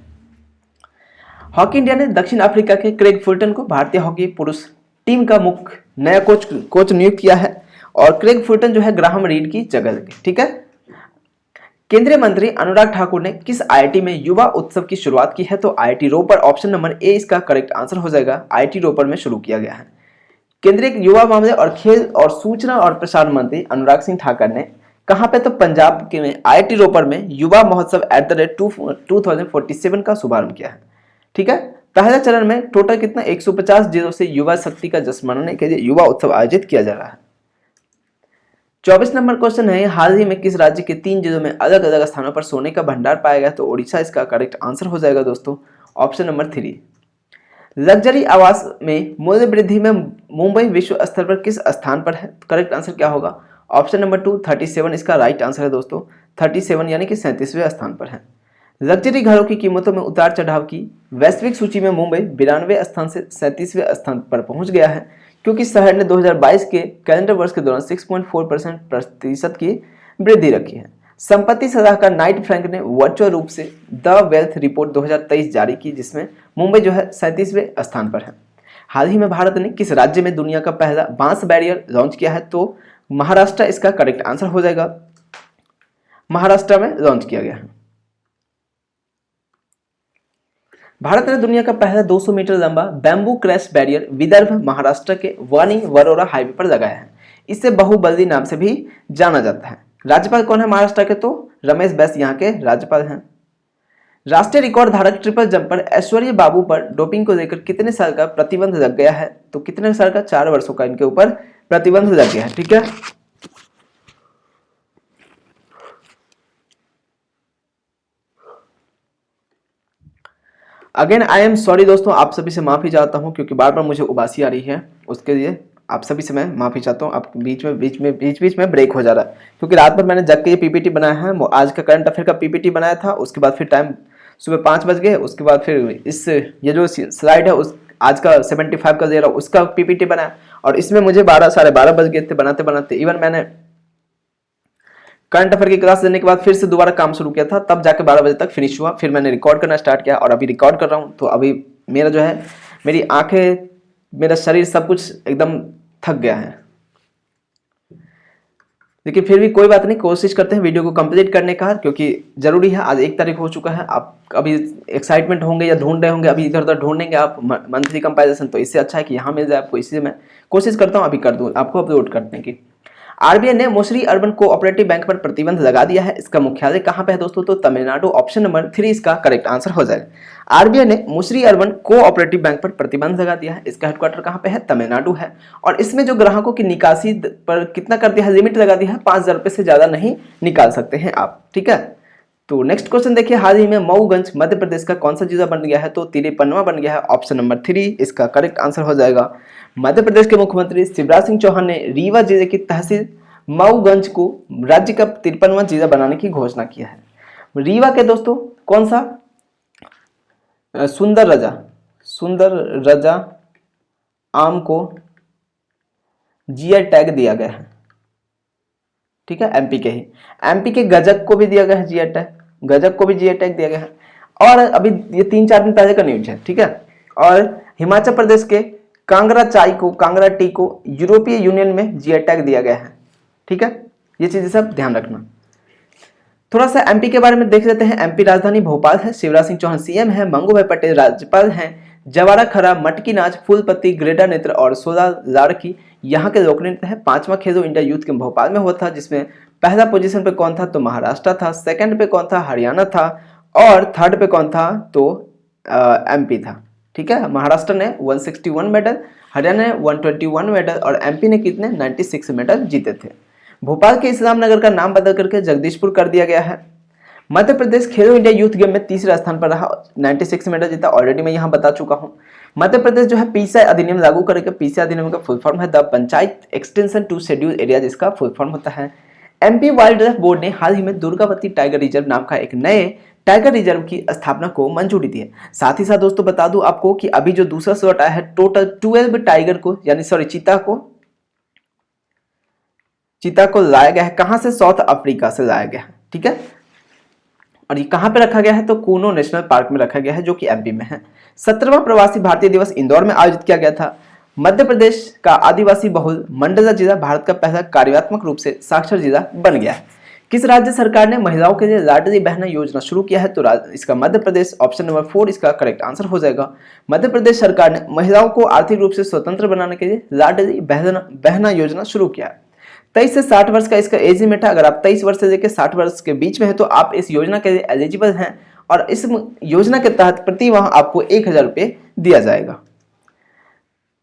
हॉकी इंडिया ने दक्षिण अफ्रीका के क्रेग फुलटन को भारतीय हॉकी पुरुष टीम का मुख्य नया कोच नियुक्त किया है, और क्रेग फुलटन जो है ग्राहम रीड की जगह लगे, ठीक है। केंद्रीय मंत्री अनुराग ठाकुर ने किस आईआईटी में युवा उत्सव की शुरुआत की है? तो IIT Ropar, option number A इसका करेक्ट आंसर हो जाएगा। आईआईटी रोपर में शुरू किया गया है। केंद्रीय युवा मामले और खेल और सूचना और प्रसारण मंत्री अनुराग सिंह ठाकुर ने कहां पे? तो पंजाब के में आईआईटी रोपर में युवा महोत्सव @2047 का शुभारंभ किया है, ठीक है। पहले चरण में टोटल कितना 150 जिलों से युवा शक्ति का जश्न मनाने के लिए युवा उत्सव आयोजित किया जा रहा है। 24 नंबर क्वेश्चन है, हाल ही में किस राज्य के 3 जिलों में अलग अलग स्थानों पर सोने का भंडार पाया गया? तो ओडिशा इसका करेक्ट आंसर हो जाएगा दोस्तों, ऑप्शन नंबर 3। लग्जरी आवास में मूल्य वृद्धि में मुंबई विश्व स्तर पर किस स्थान पर है? करेक्ट आंसर क्या होगा? ऑप्शन नंबर 2 37 इसका राइट आंसर है दोस्तों। 37 यानी कि 37वें स्थान पर है। लग्जरी घरों की कीमतों में उतार चढ़ाव की वैश्विक सूची में मुंबई 92वें स्थान से 37वें स्थान पर पहुंच गया है, क्योंकि शहर ने 2022 के कैलेंडर वर्ष के दौरान 6.4% की वृद्धि रखी है। संपत्ति सलाहकार नाइट फ्रैंक ने वर्चुअल रूप से द वेल्थ रिपोर्ट 2023 जारी की, जिसमें मुंबई जो है 37वें स्थान पर है। हाल ही में भारत ने किस राज्य में दुनिया का पहला बांस बैरियर लॉन्च किया है? तो महाराष्ट्र इसका करेक्ट आंसर हो जाएगा। महाराष्ट्र में लॉन्च किया गया है। भारत ने दुनिया का पहला 200 मीटर लंबा bamboo crash barrier Vidarbha Maharashtra के वानी वरोरा हाईवे पर लगाया है। इसे बाहुबली नाम से भी जाना जाता है। राज्यपाल कौन है महाराष्ट्र के? तो रमेश बैस यहाँ के राज्यपाल हैं। राष्ट्रीय रिकॉर्ड धारक ट्रिपल जंपर ऐश्वर्या बाबू पर डोपिंग को लेकर कितने साल का प्रतिबंध लग गया है? तो कितने साल का? 4 वर्षों का इनके ऊपर प्रतिबंध लग गया है, ठीक है। अगेन आई एम सॉरी दोस्तों, आप सभी से माफी चाहता हूं क्योंकि बार बार मुझे उबासी आ रही है, उसके लिए आप सभी से मैं माफी चाहता हूं। आप बीच बीच में ब्रेक हो जा रहा है, क्योंकि रात भर मैंने जग के ये पीपीटी बनाया है। आज का करंट अफेयर का पीपीटी बनाया था, उसके बाद फिर टाइम सुबह 5 बज गए, उसके बाद फिर इस ये जो स्लाइड है उस आज का 75 का दे रहा उसका पीपीटी बनाया, और इसमें मुझे 12 साढ़े 12 बज गए थे बनाते बनाते। इवन मैंने करंट अफेयर की क्लास लेने के बाद फिर से दोबारा काम शुरू किया था, तब जाके 12 बजे तक फिनिश हुआ। फिर मैंने रिकॉर्ड करना स्टार्ट किया और अभी रिकॉर्ड कर रहा हूँ। तो अभी मेरा जो है, मेरी आंखें, मेरा शरीर सब कुछ एकदम थक गया है, लेकिन फिर भी कोई बात नहीं, कोशिश करते हैं वीडियो को कंप्लीट करने का, क्योंकि जरूरी है। आज 1 तारीख हो चुका है। आप अभी एक्साइटमेंट होंगे या ढूंढ रहे होंगे, अभी इधर उधर ढूंढेंगे आप मंथली कंपैरिजन, तो इससे अच्छा है कि यहाँ मिल जाए आपको। इसलिए मैं कोशिश करता हूँ अभी कर दूँ आपको अपलोड करने की। आरबीआई ने मुश्री अर्बन कोऑपरेटिव बैंक पर प्रतिबंध लगा दिया है। इसका मुख्यालय कहां पे है दोस्तों? तो तमिलनाडु, ऑप्शन नंबर 3 इसका करेक्ट आंसर हो जाएगा। आरबीआई ने मुश्री अर्बन कोऑपरेटिव बैंक पर प्रतिबंध लगा दिया है। इसका हेडक्वार्टर कहां पे है? तमिलनाडु है। और इसमें जो ग्राहकों की निकासी पर कितना कर दिया है? लिमिट लगा दिया है, 5,000 रुपए से ज्यादा नहीं निकाल सकते हैं आप, ठीक है। तो नेक्स्ट क्वेश्चन देखिए, हाल ही में मऊगंज मध्य प्रदेश का कौन सा जिला बन गया है? तो 53वां बन गया है। ऑप्शन नंबर 3 इसका करेक्ट आंसर हो जाएगा। मध्य प्रदेश के मुख्यमंत्री शिवराज सिंह चौहान ने रीवा जिले की तहसील मऊगंज को राज्य का 53वां जिला बनाने की घोषणा किया है। रीवा के दोस्तों कौन सा सुंदर रजा आम को जीआई टैग दिया गया है। ठीक है, एमपी के गजक को भी दिया गया है जीआई टैग, गजक को भी जीआई टैग दिया गया है। और अभी ये 3-4 दिन पहले का न्यूज है। ठीक है, और हिमाचल प्रदेश के कांगड़ा टी को यूरोपीय यूनियन में जीआई टैग दिया गया है। ठीक है, ये चीजें सब ध्यान रखना। थोड़ा सा एमपी के बारे में देख लेते हैं। एमपी राजधानी भोपाल है, शिवराज सिंह चौहान सीएम है, मंगू पटेल राज्यपाल हैं, जवारा खरा, मटकी नाच, फूलपत्ती, ग्रेडा नृत्य और सोलह लाड़की यहाँ के लोक नृत्य है। 5वां खेलो इंडिया यूथ के भोपाल में हुआ था, जिसमें पहला पोजीशन पे कौन था? तो महाराष्ट्र था, सेकंड पे कौन था? हरियाणा था, और थर्ड पे कौन था? तो एमपी था। ठीक है, महाराष्ट्र ने 161 मेडल, हरियाणा ने 121 मेडल और एमपी ने कितने? 96 मेडल जीते थे। भोपाल के इस्लाम नगर का नाम बदल करके जगदीशपुर कर दिया गया है। मध्य प्रदेश खेलो इंडिया यूथ गेम में तीसरे स्थान पर रहा, 96 मेडल जीता, ऑलरेडी मैं यहाँ बता चुका हूँ। मध्य प्रदेश जो है पीसीआई अधिनियम लागू करेगा। पीसीआई अधिनियम का फुल फॉर्म है the panchayat extension to scheduled area, जिसका फुल फॉर्म होता है। एमपी वाइल्ड लाइफ बोर्ड ने हाल ही में दुर्गावती टाइगर रिजर्व नाम का एक नए टाइगर रिजर्व की स्थापना को मंजूरी दी है। साथ ही साथ दोस्तों बता दूं आपको कि अभी जो दूसरा स्लॉट आया है, टोटल 12 टाइगर को चीता को लाया गया है। कहां से? साउथ अफ्रीका से लाया गया है। ठीक है, और ये कहां पे रखा गया है? तो कूनो नेशनल पार्क में रखा गया है, जो कि एमपी में है। 17वां प्रवासी भारतीय दिवस इंदौर में आयोजित किया गया था। मध्य प्रदेश का आदिवासी बहुल मंडला जिला भारत का पहला कार्यात्मक रूप से साक्षर जिला बन गया है। किस राज्य सरकार ने महिलाओं के लिए लाडली बहना योजना शुरू किया है? तो इसका मध्य प्रदेश। ऑप्शन नंबर 4 इसका करेक्ट आंसर हो जाएगा। मध्य प्रदेश सरकार ने महिलाओं को आर्थिक रूप से स्वतंत्र बनाने के लिए लाडली बहना योजना शुरू किया है। 23 से 60 वर्ष का इसका एज लिमिट है। अगर आप 23 वर्ष से लेकर 60 वर्ष के बीच में है तो आप इस योजना के लिए एलिजिबल हैं, और इस योजना के तहत प्रति माह आपको 1000 रुपये दिया जाएगा।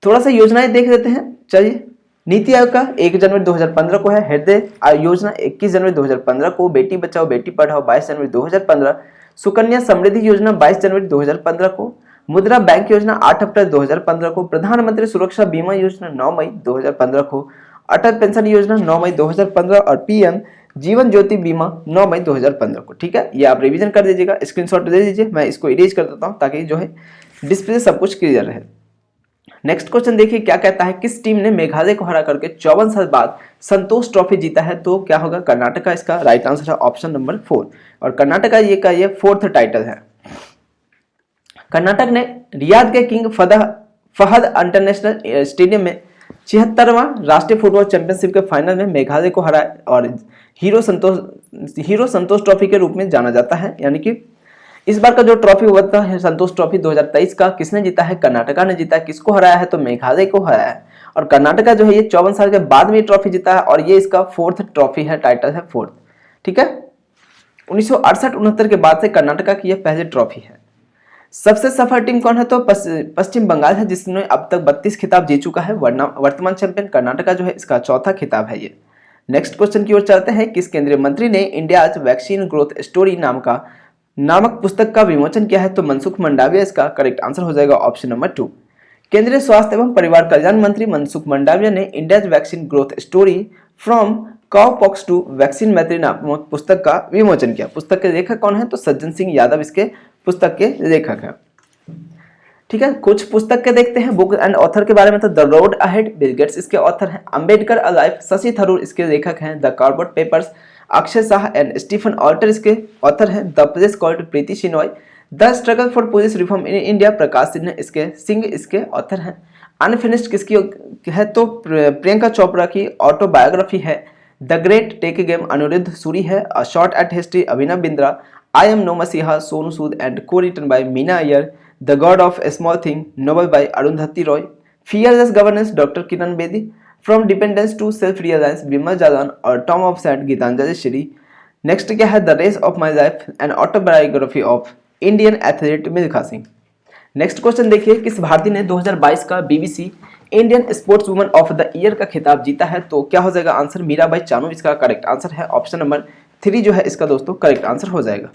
थोड़ा सा योजनाएं देख लेते हैं। चलिए, नीति आयोग का 1 जनवरी 2015 को है। हृदय योजना 21 जनवरी 2015 को। बेटी बचाओ बेटी पढ़ाओ 22 जनवरी 2015। सुकन्या समृद्धि योजना 22 जनवरी 2015 को। मुद्रा बैंक योजना 8 अप्रैल 2015 को। प्रधानमंत्री सुरक्षा बीमा योजना 9 मई 2015 को। अटल पेंशन योजना 9 मई 2015 और पीएम जीवन ज्योति बीमा 9 मई 2015 को। ठीक है, ये आप रिवीजन कर दीजिएगा, स्क्रीनशॉट दे दीजिए, मैं इसको इरेज कर देता हूँ ताकि जो है डिस्प्ले सब कुछ क्लियर रहे। नेक्स्ट क्वेश्चन देखिए क्या कहता है, किस टीम ने मेघालय को हरा करके 54 साल बाद संतोष ट्रॉफी जीता है? तो क्या होगा? कर्नाटका इसका राइट आंसर है, ऑप्शन नंबर 4। और कर्नाटका ये 4th टाइटल है। कर्नाटक ने रियाद के किंग फहद इंटरनेशनल स्टेडियम में 76वां राष्ट्रीय फुटबॉल चैंपियनशिप के फाइनल में मेघालय को हराया, और हीरो संतोष ट्रॉफी के रूप में जाना जाता है। यानी कि इस बार का जो ट्रॉफी हुआ था संतोष ट्रॉफी 2023 का, किसने जीता है? कर्नाटका ने जीता है। किसको हराया है? तो मेघालय को हराया है। और कर्नाटका जो है ये 54 साल के बाद में ट्रॉफी जीता है, और ये इसका 4th ट्रॉफी है, टाइटल है 4th। ठीक है, 1968-69 के बाद से कर्नाटका की यह पहली ट्रॉफी है। सबसे सफल टीम कौन है? तो पश्चिम बंगाल है, जिसने अब तक 32 खिताब जीत चुका है। वर्तमान चैंपियन कर्नाटका जो है इसका 4था खिताब है ये। नेक्स्ट क्वेश्चन की ओर चलते हैं। किस केंद्रीय मंत्री ने इंडियाज वैक्सीन ग्रोथ स्टोरी नामक पुस्तक का विमोचन किया है? तो मनसुख मंडाविया इसका करेक्ट आंसर हो जाएगा, ऑप्शन नंबर 2। केंद्रीय स्वास्थ्य एवं परिवार कल्याण मंत्री मनसुख मंडाविया ने India's vaccine growth story from cowpox to vaccine Maitri नामक पुस्तक का विमोचन किया। पुस्तक के लेखक कौन है? तो सज्जन सिंह यादव इसके पुस्तक के लेखक है। ठीक है, कुछ पुस्तक के देखते हैं बुक एंड ऑथर के बारे में। तो the road ahead Bill Gates इसके ऑथर हैं। अंबेडकर अलाइव शशि थरूर इसके लेखक हैं। The Corbett papers Akshay Shah and Stephen Alter इसके ऑथर हैं। The place called Preeti Shenoy. The struggle for police reform in India Prakash Singh इसके ऑथर हैं। अनफिनिश्ड किसकी है? तो प्रियंका चोपड़ा की ऑटोबायोग्राफी है। The great tech game Anirudh Suri है। A shot at history Abhinav Bindra. I am no messiah Sonu Sood and co written by Meena Iyer. The god of a small thing novel by Arundhati Roy. Fearless governance doctor Kiran Bedi. From dependence to self realise Vimal Jalan और tomb of sand Geetanjali Shree. Next क्या है? The race of my life and autobiography of Indian athlete Milkha Singh. Next question देखिए, किस भारतीय ने 2022 का BBC Indian sports woman of the year का खिताब जीता है? तो क्या हो जाएगा आंसर? मीराबाई चानू इसका करेक्ट आंसर है, ऑप्शन नंबर 3 जो है इसका दोस्तों करेक्ट आंसर हो जाएगा।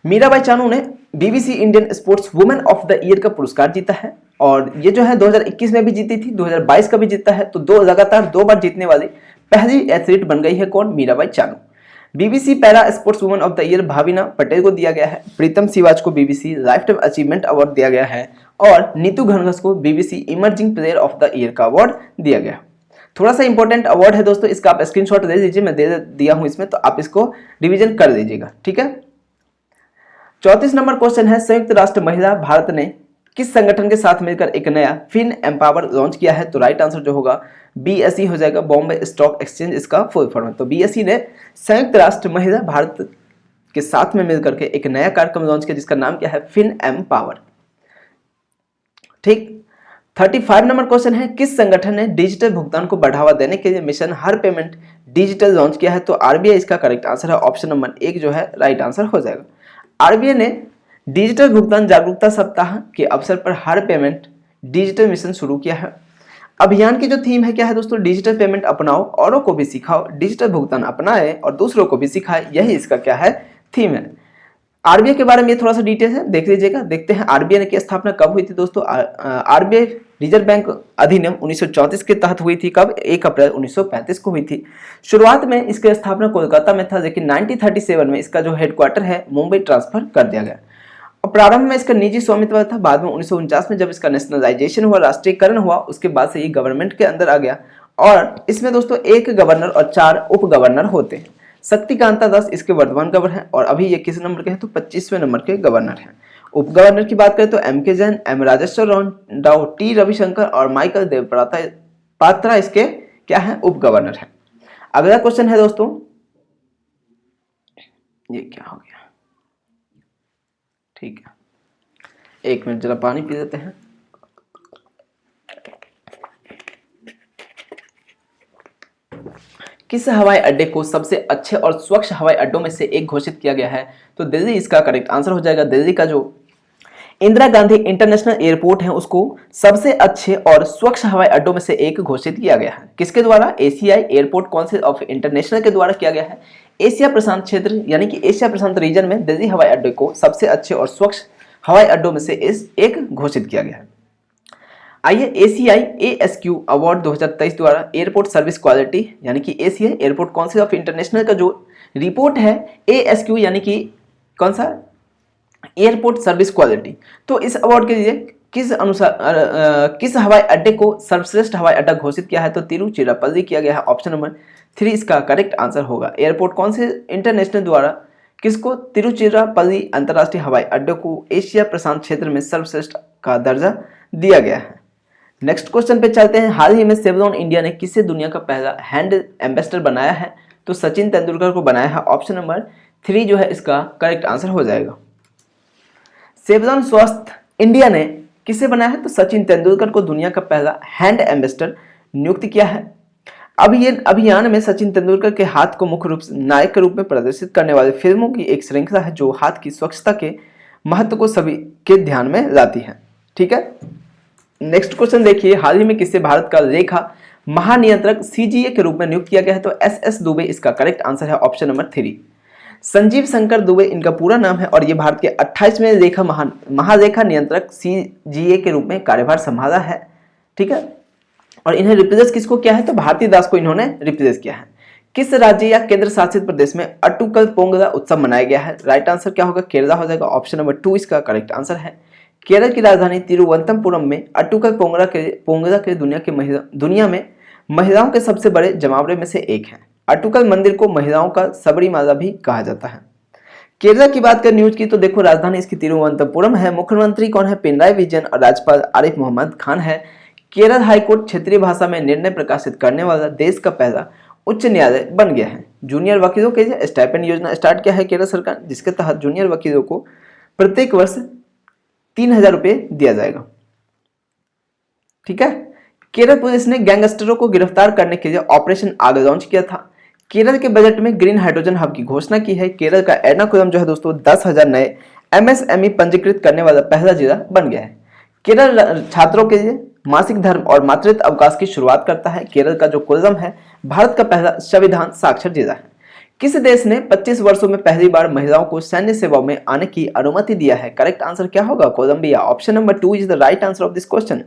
मीराबाई चानू ने BBC Indian sports women of the year का पुरस्कार जीता है और ये जो है 2021 में भी जीती थी, 2022 का भी जीता है, तो लगातार 2 बार जीतने वाली पहली एथलीट बन गई है कौन? Mirabai Chanu. BBC para sports women of the year Bhavina Patel को दिया गया है, प्रीतम सिवाच को BBC life time achievement award दिया गया है और नीतू घनघस को BBC emerging player of the year का अवार्ड दिया गया। थोड़ा सा इंपॉर्टेंट अवार्ड है दोस्तों, इसका आप स्क्रीनशॉट ले लीजिए, मैं दे दिया हूं इसमें, तो आप इसको रिवीजन कर लीजिएगा, ठीक है। 34 नंबर क्वेश्चन है, संयुक्त राष्ट्र महिला भारत ने किस संगठन के साथ मिलकर एक नया फिन एम्पावर लॉन्च किया है? तो राइट आंसर जो होगा बीएसई हो जाएगा, बॉम्बे स्टॉक एक्सचेंज इसका फुल फॉर्म है। तो बीएसई ने संयुक्त राष्ट्र महिला भारत के साथ में मिलकर के एक नया कार्यक्रम लॉन्च किया जिसका नाम क्या है? फिन एम्पावर, ठीक। 35 नंबर क्वेश्चन है, किस संगठन ने डिजिटल भुगतान को बढ़ावा देने के लिए मिशन हर पेमेंट डिजिटल लॉन्च किया है? तो आरबीआई इसका करेक्ट आंसर है, ऑप्शन नंबर 1 जो है राइट आंसर हो जाएगा। आरबीआई ने डिजिटल भुगतान जागरूकता सप्ताह के अवसर पर हर पेमेंट डिजिटल मिशन शुरू किया है। अभियान की जो थीम है क्या है दोस्तों? डिजिटल पेमेंट अपनाओ, औरों को भी सिखाओ, डिजिटल भुगतान अपनाए और दूसरों को भी सिखाए, यही इसका क्या है? थीम है। आरबीआई के बारे में ये थोड़ा सा डिटेल है, देख लीजिएगा। देखते हैं आरबीआई की स्थापना कब हुई थी दोस्तों। आरबीआई रिजर्व बैंक अधिनियम 1934 के तहत हुई थी। कब? 1 अप्रैल 1935 को हुई थी। शुरुआत में इसकी स्थापना कोलकाता में था, लेकिन 1937 में इसका जो हेडक्वार्टर है मुंबई ट्रांसफर कर दिया गया। और प्रारंभ में इसका निजी स्वामित्व था, बाद में 1949 में जब इसका नेशनलाइजेशन हुआ, राष्ट्रीयकरण हुआ, उसके बाद से ये गवर्नमेंट के अंदर आ गया। और इसमें दोस्तों 1 गवर्नर और 4 उप गवर्नर होते हैं। शक्तिकांता दास इसके वर्तमान गवर्नर हैं और अभी ये किस नंबर के हैं? तो 25वें नंबर के गवर्नर हैं। उप गवर्नर की बात करें तो एम के जैन, एम राजेश्वर राव, टी रविशंकर और माइकल देव पात्रा इसके क्या है? उप गवर्नर हैं। अगला क्वेश्चन है दोस्तों, ये क्या हो गया? ठीक है, 1 मिनट जरा पानी पी लेते हैं। किस हवाई अड्डे को सबसे अच्छे और स्वच्छ हवाई अड्डों में से एक घोषित किया गया है? तो दिल्ली इसका करेक्ट आंसर हो जाएगा। दिल्ली का जो इंदिरा गांधी इंटरनेशनल एयरपोर्ट है उसको सबसे अच्छे और स्वच्छ हवाई अड्डों में से एक घोषित किया गया है। किसके द्वारा? एशियाई एयरपोर्ट काउंसिल ऑफ इंटरनेशनल के द्वारा किया गया है। एशिया प्रशांत क्षेत्र यानी कि एशिया प्रशांत रीजन में दिल्ली हवाई अड्डे को सबसे अच्छे और स्वच्छ हवाई अड्डों में से एक घोषित किया गया है। आइए एसीआई ASQ अवार्ड 2023 द्वारा एयरपोर्ट सर्विस क्वालिटी यानी कि एशियाई एयरपोर्ट काउंसिल ऑफ इंटरनेशनल का जो रिपोर्ट है ASQ यानी कि कौन सा? Airport service quality. तो इस अवार्ड के लिए किस हवाई अड्डे को सर्वश्रेष्ठ हवाई अड्डा घोषित किया है? तो तिरुचिरापल्ली किया गया है, ऑप्शन नंबर 3 इसका करेक्ट आंसर होगा। एयरपोर्ट काउंसिल इंटरनेशनल द्वारा किसको? तिरुचिरापल्ली अंतर्राष्ट्रीय हवाई अड्डे को एशिया प्रशांत क्षेत्र में सर्वश्रेष्ठ का दर्जा दिया गया है। नेक्स्ट क्वेश्चन पे चलते हैं। हाल ही में सेवलॉन इंडिया ने किसे दुनिया का पहला हैंड एम्बेसडर बनाया है? तो सचिन तेंदुलकर को बनाया है, ऑप्शन नंबर 3 जो है इसका करेक्ट आंसर हो जाएगा। सेवलॉन स्वस्थ इंडिया ने किसे बनाया है? तो सचिन तेंदुलकर को दुनिया का पहला हैंड एम्बेसडर नियुक्त किया है। अब ये अभियान में सचिन तेंदुलकर के हाथ को मुख्य रूप से नायक के रूप में प्रदर्शित करने वाली फिल्मों की एक श्रृंखला है जो हाथ की स्वच्छता के महत्व को सभी के ध्यान में लाती है, ठीक है। नेक्स्ट क्वेश्चन देखिए, हाल ही में किसे भारत का लेखा महानियंत्रक CGA के रूप में नियुक्त किया गया है? तो SS दुबे इसका करेक्ट आंसर है, ऑप्शन नंबर 3। संजीव शंकर दुबे इनका पूरा नाम है और ये भारत के 28वें लेखा महालेखा नियंत्रक CGA के रूप में कार्यभार संभाला है, ठीक है। और इन्हें रिप्रेजेंट किसको किया है? तो भारती दास को इन्होंने रिप्रेजेंट किया है। किस राज्य या केंद्र शासित प्रदेश में अट्टुकल पोंगला उत्सव मनाया गया है? राइट आंसर क्या होगा? केरला हो जाएगा, ऑप्शन नंबर 2 इसका करेक्ट आंसर है। केरल की राजधानी तिरुवनंतपुरम में अट्टुकल पोंगला के दुनिया में महिलाओं के सबसे बड़े जमावड़े में से एक है। अट्टुकल मंदिर को महिलाओं का सबरीमाला भी कहा जाता है। केरला की बात करें न्यूज की तो देखो राजधानी इसकी तिरुवनंतपुरम है। मुख्यमंत्री कौन है? पिनराई विजयन और राज्यपाल आरिफ मोहम्मद खान है। केरल हाईकोर्ट क्षेत्रीय भाषा में निर्णय प्रकाशित करने वाला देश का पहला उच्च न्यायालय बन गया है। जूनियर वकीलों के लिए स्टाइपेंड योजना स्टार्ट किया है केरल सरकार, जिसके तहत जूनियर वकीलों को प्रत्येक वर्ष 3000 रुपये दिया जाएगा, ठीक है। केरल पुलिस ने गैंगस्टरों को गिरफ्तार करने के लिए ऑपरेशन आग लॉन्च किया था। केरल के बजट में ग्रीन हाइड्रोजन हब की घोषणा की है। केरल का एर्नाकुलम जो है दोस्तों 10,000 नए MSME पंजीकृत करने वाला पहला जिला बन गया है। केरल छात्रों के लिए मासिक धर्म और मातृत्व अवकाश की शुरुआत करता है। केरल का जो कोल्लम है भारत का पहला संविधान साक्षर जिला है। किस देश ने 25 वर्षों में पहली बार महिलाओं को सैन्य सेवा में आने की अनुमति दिया है? करेक्ट आंसर क्या होगा? Colombia. Option number 2 is the right answer of this question.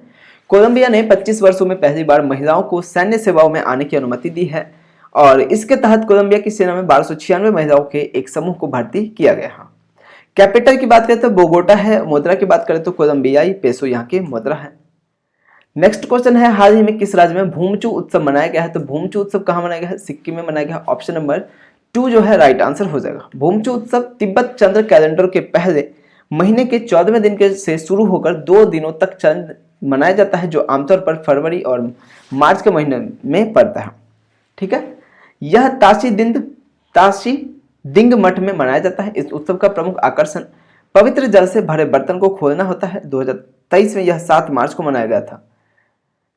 Colombia ने 25 वर्षों में पहली बार महिलाओं को सैन्य सेवाओं में आने की अनुमति दी है और इसके तहत कोलंबिया की सेना में 1296 महिलाओं के एक समूह को भर्ती किया गया है। कैपिटल की बात करें तो बोगोटा है, मुद्रा की बात करें तो कोलंबियाई पेसो यहाँ की मुद्रा है। नेक्स्ट क्वेश्चन है, हाल ही में किस राज्य में भूमचू उत्सव मनाया गया है? तो भूमचू उत्सव कहाँ मनाया गया है? सिक्किम में मनाया गया है। ऑप्शन नंबर 2 जो है राइट आंसर हो जाएगा। भूमचू उत्सव तिब्बत चंद्र कैलेंडर के पहले महीने के 14वें दिन के से शुरू होकर 2 दिनों तक चंद्र मनाया जाता है, जो आमतौर पर फरवरी और मार्च के महीने में पड़ता है। ठीक है, यह ताशी दिंग मठ में मनाया जाता है। इस उत्सव का प्रमुख आकर्षण पवित्र जल से भरे बर्तन को खोलना होता है। 2023 में यह 7 मार्च को मनाया गया था।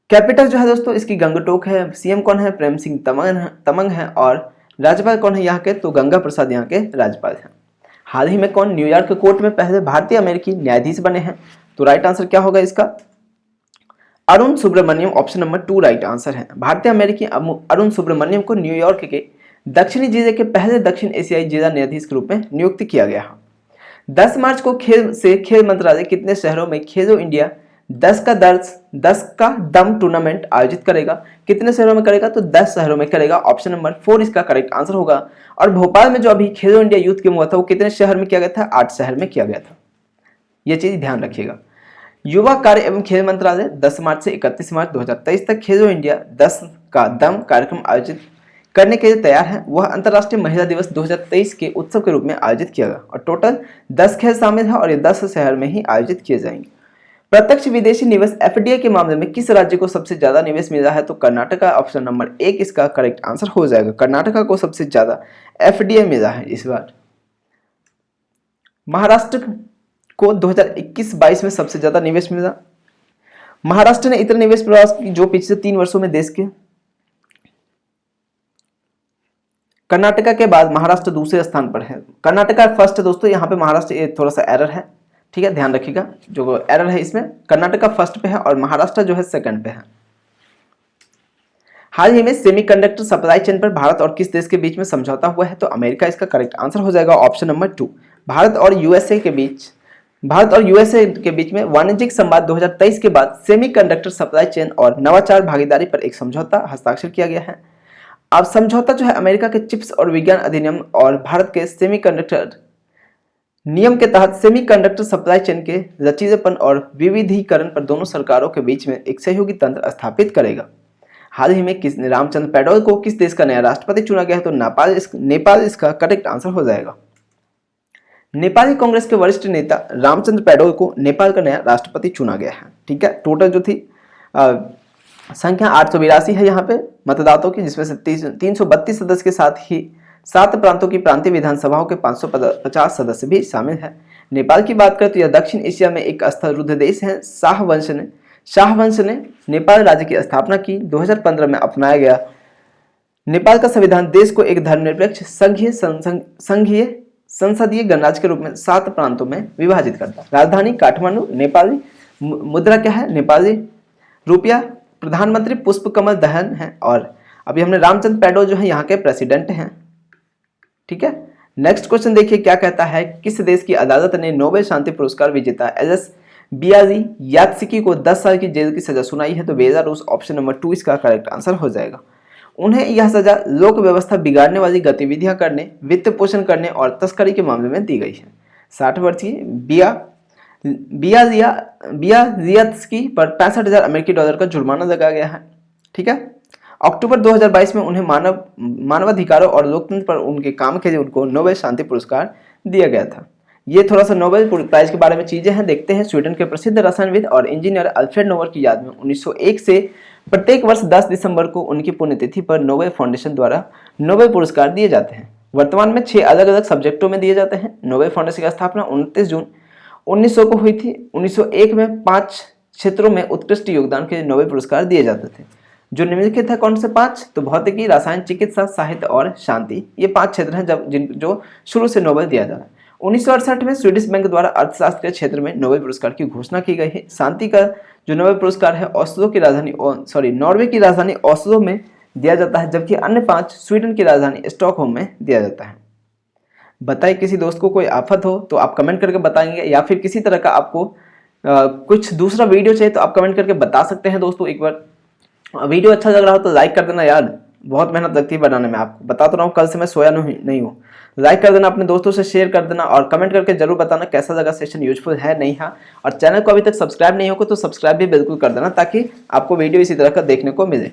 कैपिटल जो है दोस्तों इसकी गंगटोक है। सीएम कौन है? प्रेम सिंह तमंग है। और राज्यपाल कौन है यहाँ के? तो गंगा प्रसाद यहाँ के राज्यपाल हैं। हाल ही में कौन न्यूयॉर्क कोर्ट में पहले भारतीय अमेरिकी न्यायाधीश बने हैं? तो राइट आंसर क्या होगा इसका? Arun Subramanian. Option number 2 right answer है। भारतीय अमेरिकी अरुण सुब्रमण्यम को न्यूयॉर्क के दक्षिणी जिले के पहले दक्षिण एशियाई जिला न्यायाधीश के रूप में नियुक्त किया गया है। 10 मार्च को खेल मंत्रालय कितने शहरों में खेलो इंडिया 10 का दम टूर्नामेंट आयोजित करेगा? कितने शहरों में करेगा? तो 10 शहरों में करेगा। ऑप्शन नंबर 4 इसका करेक्ट आंसर होगा। और भोपाल में जो अभी खेलो इंडिया यूथ गेम हुआ था वो कितने शहर में किया गया था? 8 शहर में किया गया था। यह चीज ध्यान रखिएगा। युवा कार्य एवं खेल मंत्रालय 10 मार्च से 31 मार्च 2023 तक खेलो इंडिया 10 का दम कार्यक्रम आयोजित करने के लिए तैयार है। वह अंतर्राष्ट्रीय महिला दिवस 2023 के उत्सव के रूप में आयोजित किया गया और टोटल 10 खेल शामिल है और ये 10 शहर में ही आयोजित किए जाएंगे। प्रत्यक्ष विदेशी निवेश एफडीआई के मामले में किस राज्य को सबसे ज्यादा निवेश मिला है? तो कर्नाटका। ऑप्शन नंबर 1 इसका करेक्ट आंसर हो जाएगा। कर्नाटका को सबसे ज्यादा एफडीआई मिला है इस बार। महाराष्ट्र को 2021-22 में सबसे ज्यादा निवेश मिला। महाराष्ट्र ने इतने निवेश प्रवास की जो पिछले 3 वर्षों में देश के। कर्नाटका के बाद महाराष्ट्र दूसरे स्थान पर है। कर्नाटका फर्स्ट है दोस्तों, यहाँ पे महाराष्ट्र थोड़ा सा एरर है, ठीक है, ध्यान रखिएगा। जो एरर है इसमें कर्नाटका फर्स्ट पे है और महाराष्ट्र जो है सेकंड पे है। हाल ही में सेमीकंडक्टर सप्लाई चेन पर भारत और किस देश के बीच में समझौता हुआ है? तो अमेरिका इसका करेक्ट आंसर हो जाएगा। ऑप्शन नंबर 2 भारत और यूएसए के बीच में वाणिज्यिक संवाद 2023 के बाद सेमीकंडक्टर सप्लाई चेन और नवाचार भागीदारी पर एक समझौता हस्ताक्षर किया गया है। अब समझौता जो है अमेरिका के चिप्स और विज्ञान अधिनियम और भारत के सेमीकंडक्टर नियम के तहत सेमीकंडक्टर सप्लाई चेन के लचीलेपन और विविधीकरण पर दोनों सरकारों के बीच में एक सहयोगी तंत्र स्थापित करेगा। हाल ही में रामचंद्र पौडवाल को किस देश का नया राष्ट्रपति चुना गया है? तो नेपाल इसका करेक्ट आंसर हो जाएगा। नेपाली कांग्रेस के वरिष्ठ नेता रामचंद्र पौडवाल को नेपाल का नया राष्ट्रपति चुना गया है। ठीक है, टोटल जो थी संख्या 882 है यहाँ पे मतदाताओं की, जिसमें से 332 सदस्य के साथ ही 7 प्रांतों की प्रांतीय विधानसभाओं के 550 सदस्य भी शामिल है। नेपाल की बात करें तो यह दक्षिण एशिया में एक स्थलरूढ़ देश है। शाहवंश ने नेपाल राज्य की स्थापना की। 2015 में अपनाया गया नेपाल का संविधान देश को एक धर्मनिरपेक्ष संघीय संसदीय गणराज्य के रूप में 7 प्रांतों में विभाजित करता है। राजधानी काठमांडू। नेपाली मुद्रा क्या है? नेपाली रुपया। प्रधानमंत्री पुष्प कमल दहन है और अभी हमने रामचंद्र पौडवाल जो है यहाँ के प्रेसिडेंट हैं। ठीक है, नेक्स्ट क्वेश्चन देखिए क्या कहता है। किस देश की अदालत ने नोबेल शांति पुरस्कार विजेता एलएस बियाजी यात्सिकी को 10 साल की जेल की सजा सुनाई है? तो बेलारूस। ऑप्शन नंबर 2 इसका करेक्ट आंसर हो जाएगा। उन्हें यह सजा लोक व्यवस्था बिगाड़ने वाली गतिविधियां करने, वित्त पोषण करने और तस्करी के मामले में दी गई है। 60 वर्षीय बियाजियात्स्की पर 65,000 अमेरिकी डॉलर का जुर्माना लगाया गया है। ठीक है, अक्टूबर 2022 में उन्हें मानवाधिकारों और लोकतंत्र पर उनके काम के लिए उनको नोबेल शांति पुरस्कार दिया गया था। ये थोड़ा सा नोबेल प्राइज के बारे में चीजें हैं, देखते हैं। स्वीडन के प्रसिद्ध रसायनविद और इंजीनियर अल्फ्रेड नोबेल की याद में 1901 से प्रत्येक वर्ष 10 दिसंबर को उनकी पुण्यतिथि पर नोबेल फाउंडेशन द्वारा नोबेल पुरस्कार दिए जाते हैं। वर्तमान में 6 अलग अलग सब्जेक्टों में दिए जाते हैं। नोबेल फाउंडेशन की स्थापना 29 जून 1900 को हुई थी। 1901 में 5 क्षेत्रों में उत्कृष्ट योगदान के लिए नोबेल पुरस्कार दिए जाते थे, जो निम्नलिखित है। कौन से 5? तो भौतिकी, रसायन, चिकित्सा, साहित्य और शांति। ये 5 क्षेत्र हैं जो शुरू से नोबेल दिया जा रहा है। 1968 में स्वीडिश बैंक द्वारा अर्थशास्त्र के क्षेत्र में नोबेल पुरस्कार की घोषणा की गई है। शांति का जो नोबेल पुरस्कार है नॉर्वे की राजधानी ओस्लो में दिया जाता है, जबकि अन्य 5 स्वीडन की राजधानी स्टॉकहोम में दिया जाता है। बताइए किसी दोस्त को कोई आफत हो तो आप कमेंट करके बताएंगे, या फिर किसी तरह का आपको कुछ दूसरा वीडियो चाहिए तो आप कमेंट करके बता सकते हैं दोस्तों। एक बार वीडियो अच्छा लग रहा हो तो लाइक कर देना यार, बहुत मेहनत लगती है बनाने में, आपको बता तो रहा हूँ, कल से मैं सोया नहीं हूँ। लाइक कर देना, अपने दोस्तों से शेयर कर देना, और कमेंट करके जरूर बताना कैसा लगा सेशन, यूजफुल है नहीं है। और चैनल को अभी तक सब्सक्राइब नहीं होगा तो सब्सक्राइब भी बिल्कुल कर देना, ताकि आपको वीडियो इसी तरह का देखने को मिले।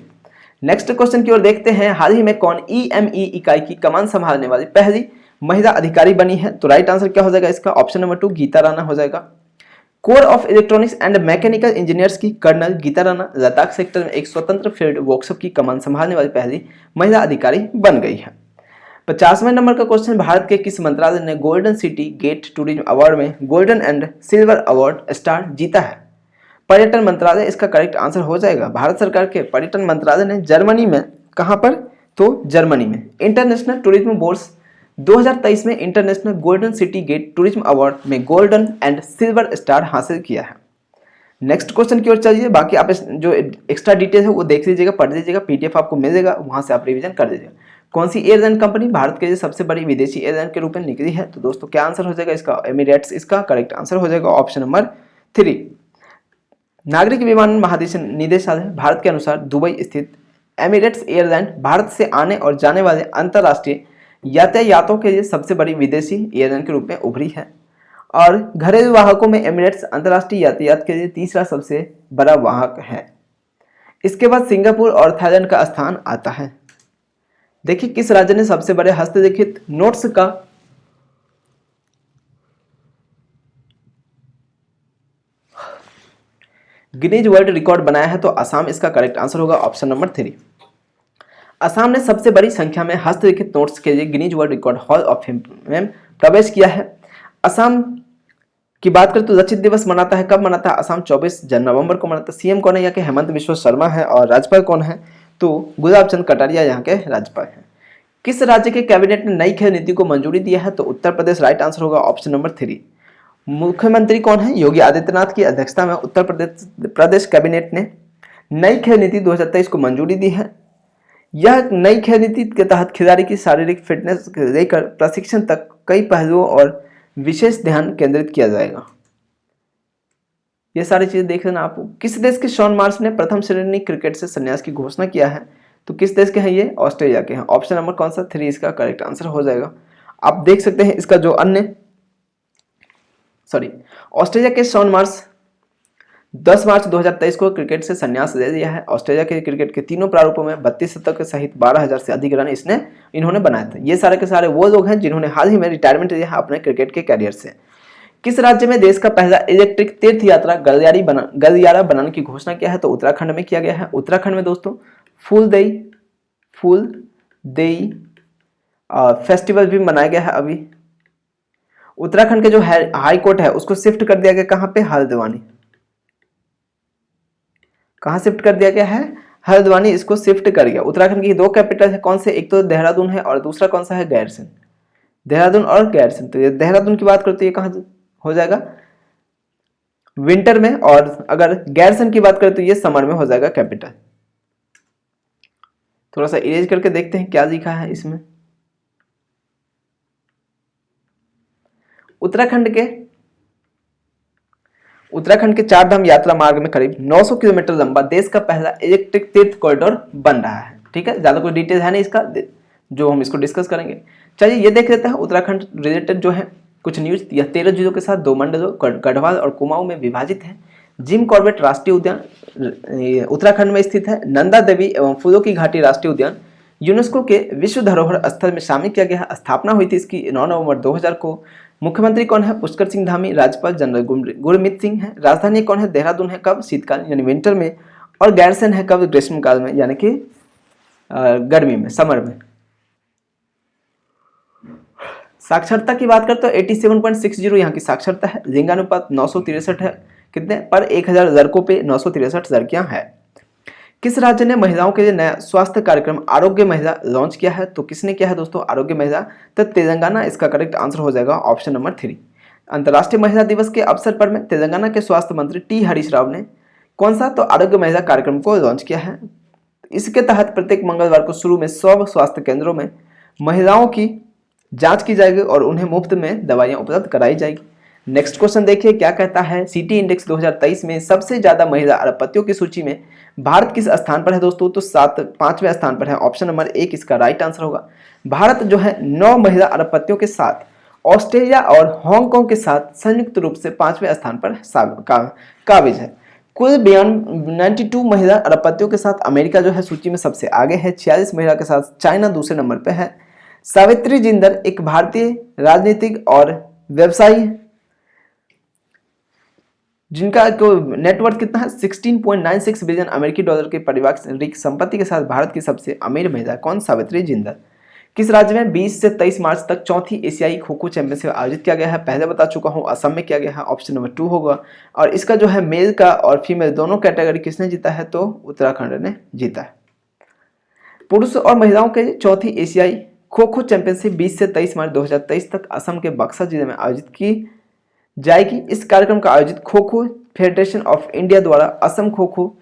नेक्स्ट क्वेश्चन की ओर देखते हैं। हाल ही में कौन ईएमई इकाई की कमान संभालने वाली पहली महिला अधिकारी बनी है? तो राइट आंसर क्या हो जाएगा इसका? ऑप्शन नंबर 2 गीता राणा हो जाएगा। Core of electronics and mechanical engineers की कर्नल गीता राणा लद्दाख सेक्टर में एक स्वतंत्र फील्ड वर्कशॉप की कमान संभालने वाली पहली महिला अधिकारी बन गई है। 50वें नंबर का क्वेश्चन, भारत के किस मंत्रालय ने golden city gate tourism award में golden and silver award star जीता है? पर्यटन मंत्रालय इसका करेक्ट आंसर हो जाएगा। भारत सरकार के पर्यटन मंत्रालय ने जर्मनी में, कहां पर? तो जर्मनी में इंटरनेशनल टूरिज्म बोर्ड्स 2023 में international golden city gate tourism award में गोल्डन एंड सिल्वर स्टार हासिल किया है। नेक्स्ट क्वेश्चन की ओर चलिए। बाकी आप जो एक्स्ट्रा डिटेल है वो देख लीजिएगा, पढ़ लीजिएगा, पीडीएफ आपको मिल जाएगा, वहां से आप रिवीजन कर लीजिएगा। कौन सी एयरलाइन कंपनी भारत के लिए सबसे बड़ी विदेशी एयरलाइन के रूप में निकली है? तो दोस्तों क्या आंसर हो जाएगा इसका? एमिरेट्स इसका करेक्ट आंसर हो जाएगा, ऑप्शन नंबर 3। नागरिक विमानन महानिदेशालय भारत के अनुसार दुबई स्थित एमिरेट्स एयरलाइन भारत से आने और जाने वाले अंतर्राष्ट्रीय यातायातों के लिए सबसे बड़ी विदेशी एयरलाइन के रूप में उभरी है, और घरेलू वाहकों में एमिरेट्स अंतर्राष्ट्रीय यातायात के लिए तीसरा सबसे बड़ा वाहक है। इसके बाद सिंगापुर और थाईलैंड का स्थान आता है। देखिए किस राज्य ने सबसे बड़े हस्तलिखित नोट्स का गिनीज वर्ल्ड रिकॉर्ड बनाया है? तो असम इसका करेक्ट आंसर होगा, ऑप्शन नंबर 3। असम ने सबसे बड़ी संख्या में हस्तलिखित नोट्स के लिए Guinness world record hall of fame में प्रवेश किया है। असम की बात करें तो लचित दिवस मनाता है, कब मनाता है? असम 24 नवंबर को मनाता है। सीएम कौन है यहाँ के? हेमंत बिश्व शर्मा है। और राज्यपाल कौन है? तो गुलाब चंद कटारिया यहाँ के राज्यपाल हैं। किस राज्य के कैबिनेट ने नई खेल नीति को मंजूरी दिया है? तो उत्तर प्रदेश राइट आंसर होगा, ऑप्शन नंबर 3। मुख्यमंत्री कौन है? योगी आदित्यनाथ की अध्यक्षता में उत्तर प्रदेश कैबिनेट ने नई खेल नीति 2023 को मंजूरी दी है। यह नई खेल नीति के तहत खिलाड़ी की शारीरिक फिटनेस से लेकर प्रशिक्षण तक कई पहलुओं और विशेष ध्यान केंद्रित किया जाएगा। ये सारी चीजें देख लेना आप। किस देश के शॉन मार्श ने प्रथम श्रेणी क्रिकेट से संन्यास की घोषणा किया है? तो किस देश के हैं ये? ऑस्ट्रेलिया के हैं। ऑप्शन नंबर कौन सा? 3 इसका करेक्ट आंसर हो जाएगा। आप देख सकते हैं इसका जो ऑस्ट्रेलिया के शॉन मार्श 10 मार्च 2023 को क्रिकेट से संन्यास ले लिया है। ऑस्ट्रेलिया के क्रिकेट के तीनों प्रारूपों में 32 शतक सहित 12,000 से अधिक रन इन्होंने बनाए थे। ये सारे के सारे वो लोग हैं जिन्होंने हाल ही में रिटायरमेंट लिया है अपने क्रिकेट के कैरियर से। किस राज्य में देश का पहला इलेक्ट्रिक तीर्थ यात्रा गलियारा बनाने की घोषणा किया है? तो उत्तराखंड में किया गया है। उत्तराखंड में दोस्तों फूलदेई फेस्टिवल भी मनाया गया है। अभी उत्तराखंड के जो हाई कोर्ट है उसको शिफ्ट कर दिया गया, कहां पे? हल्द्वानी। कहां शिफ्ट कर दिया गया है? हल्द्वानी इसको शिफ्ट कर गया। उत्तराखंड की 2 कैपिटल है, कौन से? एक तो देहरादून है और दूसरा कौन सा है? गैरसैंण। देहरादून और गैरसैंण। तो ये देहरादून की बात करते हैं, कहां हो जाएगा? विंटर में। और अगर गैरसैंण की बात करें तो ये समर में हो जाएगा कैपिटल। थोड़ा सा इरेज करके देखते हैं क्या लिखा है इसमें। उत्तराखंड के 4 धाम यात्रा मार्ग में करीब 900 किलोमीटर लंबा देश का पहला इलेक्ट्रिक तीर्थ कॉरिडोर बन रहा है। ठीक है, ज्यादा कोई डिटेल है नहीं इसका जो हम इसको डिस्कस करेंगे। चलिए ये देख लेते हैं उत्तराखंड रिलेटेड जो है कुछ न्यूज। यह 13 जिलों के साथ 2 मंडलों गढ़वाल और कुमाऊं में विभाजित है। जिम कॉर्बेट राष्ट्रीय उद्यान उत्तराखंड में स्थित है। नंदा देवी एवं फूलों की घाटी राष्ट्रीय उद्यान यूनेस्को के विश्व धरोहर स्थल में शामिल किया गया है। स्थापना हुई थी इसकी 9 नवंबर 2000 को। मुख्यमंत्री कौन है? पुष्कर सिंह धामी। राज्यपाल जनरल गुरमीत सिंह है। राजधानी कौन है? देहरादून है। कब? शीतकाल यानी विंटर में। और गैरसैंण है कब? ग्रीष्मकाल में यानी कि गर्मी में, समर में। साक्षरता की बात करते तो 87.60 यहाँ की साक्षरता है। लिंगानुपात 963 है, कितने पर 1000 लड़कों पे 963 लड़कियां हैं। किस राज्य ने महिलाओं के लिए नया स्वास्थ्य कार्यक्रम आरोग्य महिला लॉन्च किया है? तो किसने किया है दोस्तों? आरोग्य महिला। तो तेलंगाना इसका करेक्ट आंसर हो जाएगा, ऑप्शन नंबर 3। अंतर्राष्ट्रीय महिला दिवस के अवसर पर में तेलंगाना के स्वास्थ्य मंत्री टी हरीश राव ने कौन सा? तो आरोग्य महिला कार्यक्रम को लॉन्च किया है। इसके तहत प्रत्येक मंगलवार को शुरू में 100 स्वास्थ्य केंद्रों में महिलाओं की जांच की जाएगी और उन्हें मुफ्त में दवाइयां उपलब्ध कराई जाएगी। नेक्स्ट क्वेश्चन देखिए क्या कहता है। सिटी इंडेक्स 2023 में सबसे ज्यादा महिला अरबपतियों की सूची में भारत किस स्थान पर है दोस्तों? तो 5वें स्थान पर है। ऑप्शन नंबर 1 इसका राइट आंसर होगा। भारत जो है 9 महिला अरबपतियों के साथ ऑस्ट्रेलिया और हांगकांग के साथ संयुक्त रूप से 5वें स्थान पर काबिज है। कुल 92 महिला अरबपतियों के साथ अमेरिका जो है सूची में सबसे आगे है। 46 महिला के साथ चाइना दूसरे नंबर पे है। सावित्री जिंदल एक भारतीय राजनीतिक और व्यवसायी जिनका नेटवर्थ कितना है 16.96 बिलियन अमेरिकी डॉलर के पारिवारिक संपत्ति के साथ भारत की सबसे अमीर महिला कौन? सावित्री जिंदल। किस राज्य में 20 से 23 मार्च तक चौथी एशियाई खो खो चैंपियनशिप आयोजित किया गया है? पहले बता चुका हूं, असम में किया गया है। ऑप्शन नंबर 2 होगा। और इसका जो है मेल का और फीमेल दोनों कैटेगरी किसने जीता है? तो उत्तराखंड ने जीता है। पुरुष और महिलाओं के चौथी एशियाई खो खो चैंपियनशिप 20 से 23 मार्च 2023 तक असम के बक्सर जिले में आयोजित की जाएगी। इस कार्यक्रम का आयोजित kho kho federation of India द्वारा असम खो खो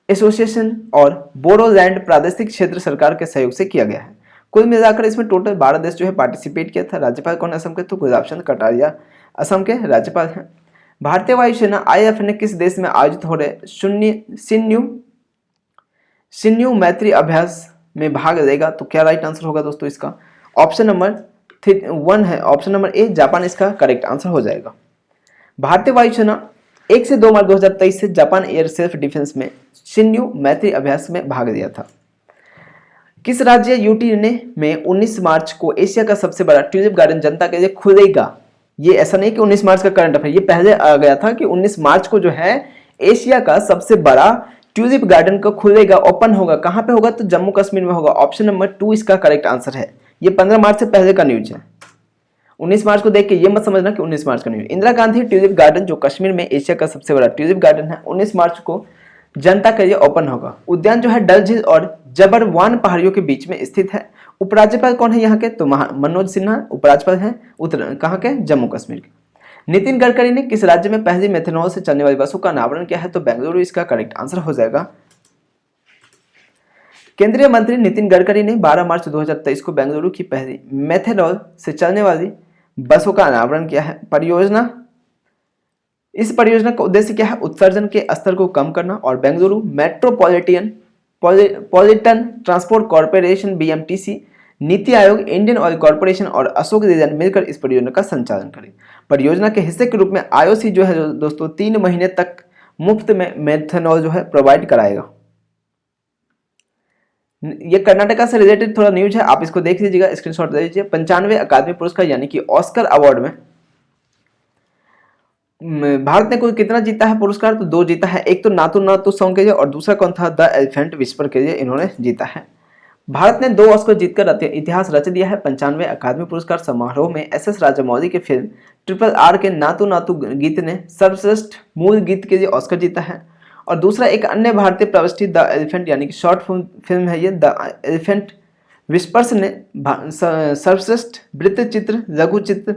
एसोसिएशन और बोडोलैंड प्रादेशिक क्षेत्र सरकार के सहयोग से किया गया है। कुल मिलाकर इसमें टोटल 12 देश जो है पार्टिसिपेट किया था। राज्यपाल कौन है असम के? तो गुलाब चंद कटारिया असम के राज्यपाल हैं। भारतीय वायुसेना IAF ने किस देश में आयोजित हो रहे सिन्यू मैत्री अभ्यास में भाग लेगा? तो क्या राइट आंसर होगा दोस्तों इसका? ऑप्शन नंबर 1 है। ऑप्शन नंबर ए जापान इसका करेक्ट आंसर हो जाएगा। भारतीय वायुसेना 1 से 2 मार्च 2023 से जापान एयर सेल्फ डिफेंस में सिन्यू मैत्री अभ्यास में भाग लिया था। किस राज्य यूटी ने में 19 मार्च को एशिया का सबसे बड़ा ट्यूलिप गार्डन जनता के लिए खुलेगा? ये ऐसा नहीं कि 19 मार्च का करंट अफेयर, ये पहले आ गया था कि 19 मार्च को जो है एशिया का सबसे बड़ा ट्यूलिप गार्डन को खुलेगा, ओपन होगा। कहां पे होगा? तो जम्मू कश्मीर में होगा। ऑप्शन नंबर 2 इसका करेक्ट आंसर है। ये 15 मार्च से पहले का न्यूज है। 19 मार्च को देख के ये मत समझना कि 19 मार्च का news. Indira Gandhi tulip garden जो कश्मीर में एशिया का सबसे बड़ा ट्यूलिप गार्डन है 19 मार्च को जनता के लिए ओपन होगा। उद्यान जो है डल झील और जबरवान पहाड़ियों के बीच में स्थित है। उपराज्यपाल कौन है यहाँ के? तो मनोज सिन्हा उपराज्यपाल हैं कहाँ के? जम्मू कश्मीर के। नितिन गडकरी ने किस राज्य में पहली मेथनॉल से चलने वाली बसों का अनावरण किया है? तो बेंगलुरु इसका करेक्ट आंसर हो जाएगा। केंद्रीय मंत्री नितिन गडकरी ने 12 मार्च 2023 को बेंगलुरु की पहली मेथनॉल से चलने वाली बसों का अनावरण किया है। इस परियोजना का उद्देश्य क्या है? उत्सर्जन के स्तर को कम करना और Bengaluru metropolitan transport corporation BMTC, NITI Aayog, Indian oil corporation और अशोक लेलैंड मिलकर इस परियोजना का संचालन करें। परियोजना के हिस्से के रूप में IOC जो है दोस्तों 3 महीने तक मुफ्त में मेथनॉल जो है प्रोवाइड कराएगा। ये कर्नाटका से रिलेटेड थोड़ा न्यूज है, आप इसको देख लीजिएगा, स्क्रीनशॉट ले लीजिए। 95वें अकादमी पुरस्कार यानी कि ऑस्कर अवार्ड में भारत ने कुल कितना जीता है पुरस्कार? तो 2 जीता है। एक तो नातू नातू सॉन्ग के लिए और दूसरा कौन था? द एलिफेंट विस्पर के लिए इन्होंने जीता है। भारत ने 2 ऑस्कर जीतकर इतिहास रच दिया है। 95वें अकादमी पुरस्कार समारोह में SS राजामौली के फिल्म RRR के नातू नातू गीत ने सर्वश्रेष्ठ मूल गीत के लिए ऑस्कर जीता है। और दूसरा एक अन्य भारतीय प्रविष्टि द एलिफेंट यानी कि शॉर्ट फिल्म है ये द एलिफेंट विस्पर्स ने सर्वश्रेष्ठ वृत्त चित्र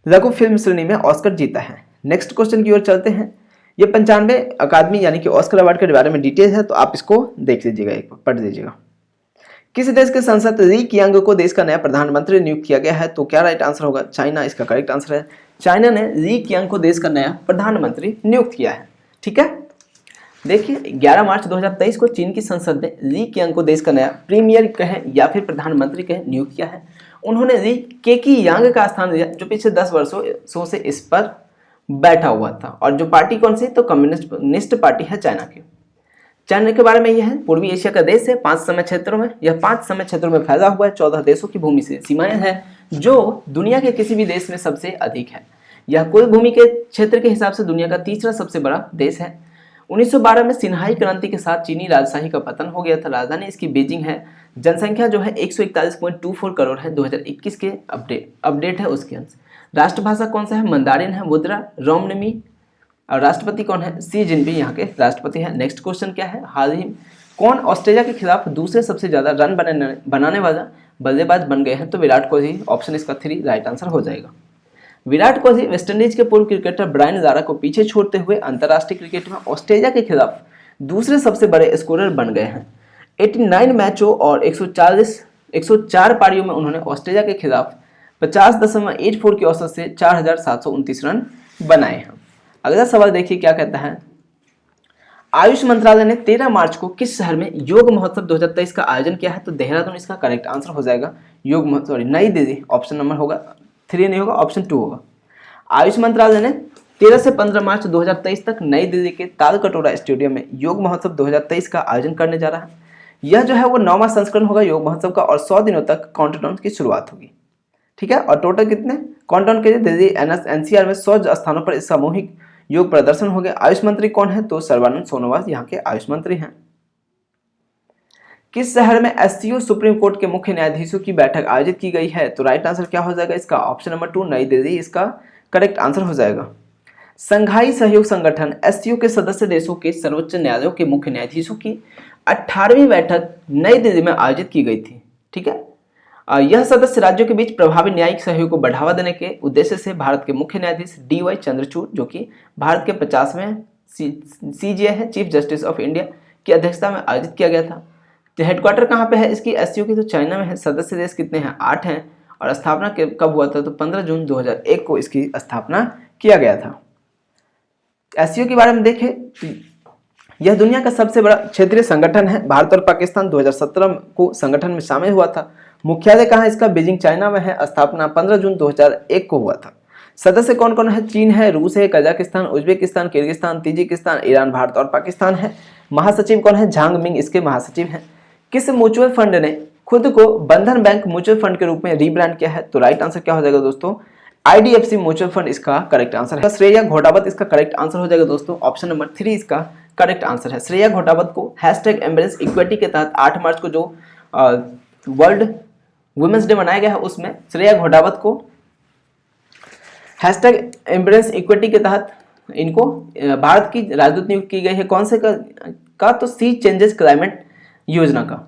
लघु फिल्म श्रेणी में ऑस्कर जीता है। नेक्स्ट क्वेश्चन की ओर चलते हैं। ये 95वें अकादमी यानी कि ऑस्कर अवार्ड के बारे में डिटेल है, तो आप इसको देख लीजिएगा, एक पढ़ लीजिएगा। किस देश के सांसद ली कियांग को देश का नया प्रधानमंत्री नियुक्त किया गया है? तो क्या राइट आंसर होगा? चाइना इसका करेक्ट आंसर है। चाइना ने ली कियांग को देश का नया प्रधानमंत्री नियुक्त किया है। ठीक है, देखिए 11 मार्च 2023 को चीन की संसद ने ली कियांग को देश का नया प्रीमियर कहें या फिर प्रधानमंत्री कहें नियुक्त किया है। उन्होंने ली केकी-यांग का स्थान लिया जो पिछले 10 वर्षों से इस पर बैठा हुआ था। और जो पार्टी कौन सी? तो कम्युनिस्ट पार्टी है चाइना की। चाइना के बारे में यह है पूर्वी एशिया का देश है। 5 समय क्षेत्रों में यह 5 समय क्षेत्रों में फैला हुआ है। 14 देशों की भूमि से सीमाएं हैं जो दुनिया के किसी भी देश में सबसे अधिक है। यह कुल भूमि के क्षेत्र के हिसाब से दुनिया का तीसरा सबसे बड़ा देश है। 1912 में सिन्हाई क्रांति के साथ चीनी राजशाही का पतन हो गया था। राजधानी इसकी बीजिंग है। जनसंख्या जो है 141.24 करोड़ है। 2021 के अपडेट है उसके अनुसार। राष्ट्रभाषा कौन सा है? मंदारिन है। मुद्रा रोमनमी। और राष्ट्रपति कौन है? सी जिनपिंग यहाँ के राष्ट्रपति है। नेक्स्ट क्वेश्चन क्या है? हाल ही कौन ऑस्ट्रेलिया के खिलाफ दूसरे सबसे ज्यादा रन बनाने वाला बल्लेबाज बन गए हैं? तो विराट कोहली। ऑप्शन इसका 3 राइट आंसर हो जाएगा। विराट कोहली वेस्टइंडीज के पूर्व क्रिकेटर ब्रायन लारा को पीछे छोड़ते हुए अंतर्राष्ट्रीय क्रिकेट में ऑस्ट्रेलिया के खिलाफ दूसरे सबसे बड़े स्कोरर बन गए हैं। 89 मैचों और 104 पारियों में उन्होंने ऑस्ट्रेलिया के खिलाफ 50.84 की औसत से 4,729 रन बनाए हैं। अगला सवाल देखिए क्या कहता है। आयुष मंत्रालय ने 13 मार्च को किस शहर में योग महोत्सव 2023 का आयोजन किया है? तो देहरादून इसका करेक्ट आंसर हो जाएगा। नई दिल्ली ऑप्शन नंबर होगा 3 नहीं होगा, ऑप्शन 2 होगा। आयुष मंत्रालय ने 13 से 15 मार्च 2023 तक नई दिल्ली के तालकटोरा स्टेडियम में योग महोत्सव 2023 का आयोजन करने जा रहा है। यह जो है वो 9वां संस्करण होगा योग महोत्सव का और 100 दिनों तक काउंटडाउन की शुरुआत होगी। ठीक है, और टोटल कितने काउंटडाउन के दिल्ली एनसीआर में 100 स्थानों पर इस सामूहिक योग प्रदर्शन हो गया। आयुष मंत्री कौन है? तो सर्बानंद सोनोवाल यहाँ के आयुष मंत्री हैं। किस शहर में एससीओ सुप्रीम कोर्ट के मुख्य न्यायाधीशों की बैठक आयोजित की गई है? तो राइट आंसर क्या हो जाएगा इसका? ऑप्शन नंबर 2 नई दिल्ली इसका करेक्ट आंसर हो जाएगा। संघाई सहयोग संगठन एससीओ के सदस्य देशों के सर्वोच्च न्यायालयों के मुख्य न्यायाधीशों की 18वीं बैठक नई दिल्ली में आयोजित की गई थी। ठीक है, यह सदस्य राज्यों के बीच प्रभावी न्यायिक सहयोग को बढ़ावा देने के उद्देश्य से भारत के मुख्य न्यायाधीश DY चंद्रचूड़, जो कि भारत के 50वें CJI है, चीफ जस्टिस ऑफ इंडिया, की अध्यक्षता में आयोजित किया गया था। तो हेडक्वार्टर कहाँ पे है इसकी एससीओ की? तो चाइना में है। सदस्य देश कितने हैं? 8 हैं। और स्थापना कब हुआ था? तो 15 जून 2001 को इसकी स्थापना किया गया था। एससीओ के बारे में देखें, यह दुनिया का सबसे बड़ा क्षेत्रीय संगठन है। भारत और पाकिस्तान 2017 को संगठन में शामिल हुआ था। मुख्यालय कहाँ है इसका? बीजिंग चाइना में है। स्थापना 15 जून 2001 को हुआ था। सदस्य कौन कौन है? चीन है, रूस है, Kazakhstan, Uzbekistan, Kyrgyzstan, Tajikistan, Iran, Bharat और पाकिस्तान है। महासचिव कौन है? झांग मिंग इसके महासचिव हैं। किस म्यूचुअल फंड ने खुद को बंधन बैंक म्यूचुअल फंड के रूप में रीब्रांड किया है? तो राइट आंसर क्या हो जाएगा दोस्तों? IDFC म्यूचुअल फंड इसका करेक्ट आंसर है। श्रेया घोटावत इसका करेक्ट आंसर हो जाएगा दोस्तों। ऑप्शन नंबर 3 इसका करेक्ट आंसर है। श्रेया घोटावत को #एम्ब्रेस इक्विटी के तहत 8 मार्च को जो वर्ल्ड वुमेन्स डे मनाया गया है उसमें श्रेया घोटावत को #एम्ब्रेस इक्विटी के तहत इनको भारत की राजदूत नियुक्त की गई है। कौन से का? तो सी चेंजेस क्लाइमेट योजना का।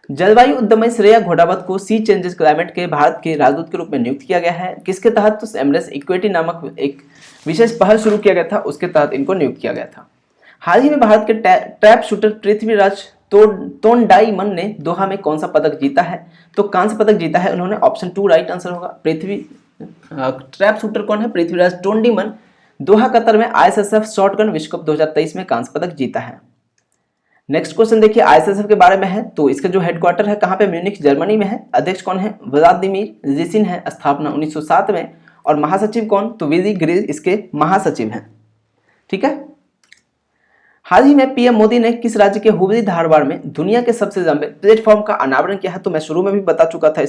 जलवायु उद्यमी श्रेया घोटावत को सी चेंजेस क्लाइमेट के भारत के राजदूत के रूप में नियुक्त किया गया है। किसके तहत? तो एम्ब्रेस इक्विटी नामक एक विशेष पहल शुरू किया गया था, उसके तहत इनको नियुक्त किया गया था। हाल ही में भारत के ट्रैप शूटर पृथ्वीराज तोंडाईमन ने दोहा में कौन सा पदक जीता है? तो कांस्य पदक जीता है उन्होंने। ऑप्शन 2 राइट आंसर होगा। ट्रैप शूटर कौन है? पृथ्वीराज तोंडाईमन। दोहा कतर में ISSF शॉटगन विश्व कप 2023 में कांस्य पदक जीता है। नेक्स्ट क्वेश्चन देखिए ISSF के बारे में है। तो इसका जो हेडक्वार्टर है कहाँ पे? म्यूनिख जर्मनी में है। अध्यक्ष कौन है? व्लादिमीर ज़िसिन है। स्थापना 1907 में। और महासचिव कौन? तो विली ग्रिल इसके महासचिव हैं। ठीक है, हाल ही में PM मोदी ने किस राज्य के हुबली धारवाड़ में दुनिया के सबसे लंबे प्लेटफॉर्म का अनावरण किया है? तो मैं शुरू में भी बता चुका था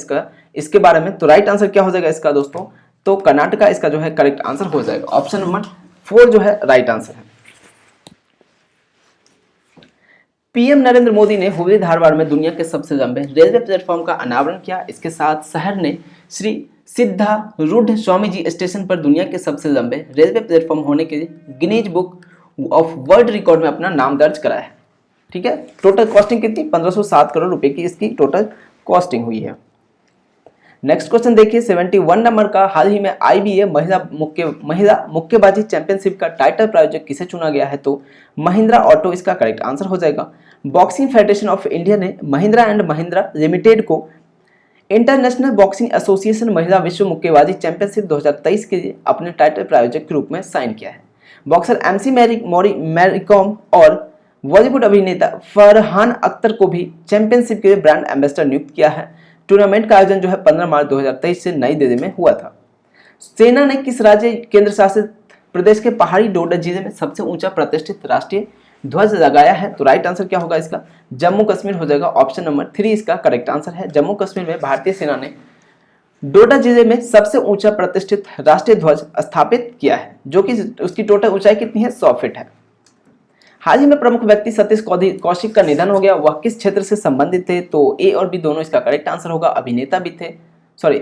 इसके बारे में। तो राइट आंसर क्या हो जाएगा इसका दोस्तों? तो कर्नाटका इसका जो है करेक्ट आंसर हो जाएगा। ऑप्शन नंबर 4 जो है राइट आंसर है। PM नरेंद्र मोदी ने हुबली धारवाड़ में दुनिया के सबसे लंबे रेलवे प्लेटफॉर्म का अनावरण किया। इसके साथ शहर ने श्री सिद्धारूढ़ स्वामी जी स्टेशन पर दुनिया के सबसे लंबे रेलवे प्लेटफॉर्म होने के लिए Guinness book of world record में अपना नाम दर्ज कराया है। ठीक है, टोटल कॉस्टिंग कितनी? 1507 करोड़ रुपए की इसकी टोटल कॉस्टिंग हुई है। नेक्स्ट क्वेश्चन देखिए 71 नंबर का। हाल ही में IBA महिला मुक्केबाजी चैंपियनशिप का टाइटल प्रायोजक किसे चुना गया है? तो महिंद्रा ऑटो इसका करेक्ट आंसर हो जाएगा। बॉक्सिंग फेडरेशन ऑफ इंडिया ने महिंद्रा एंड महिंद्रा लिमिटेड को इंटरनेशनल बॉक्सिंग एसोसिएशन महिला विश्व मुक्केबाजी चैंपियनशिप 2023 के लिए अपने टाइटल प्रायोजक के रूप में साइन किया है। बॉक्सर MC मैरीकॉम और बॉलीवुड अभिनेता फरहान अख्तर को भी चैंपियनशिप के लिए ब्रांड एम्बेसडर नियुक्त किया है। टूर्नामेंट का आयोजन जो है 15 मार्च 2023 से नई दिल्ली में हुआ था। सेना ने किस राज्य केंद्र शासित प्रदेश के पहाड़ी डोडा जिले में सबसे ऊंचा प्रतिष्ठित राष्ट्रीय ध्वज लगाया है? तो राइट आंसर क्या होगा इसका? जम्मू कश्मीर हो जाएगा। ऑप्शन नंबर 3 इसका करेक्ट आंसर है। जम्मू कश्मीर में भारतीय सेना ने डोडा जिले में सबसे ऊंचा प्रतिष्ठित राष्ट्रीय ध्वज स्थापित किया है, जो कि उसकी टोटल ऊंचाई कितनी है? 100 फीट है। हाल ही में प्रमुख व्यक्ति सतीश कौशिक का निधन हो गया। वह किस क्षेत्र से संबंधित थे? तो A और B दोनों इसका करेक्ट आंसर होगा। अभिनेता भी थे, सॉरी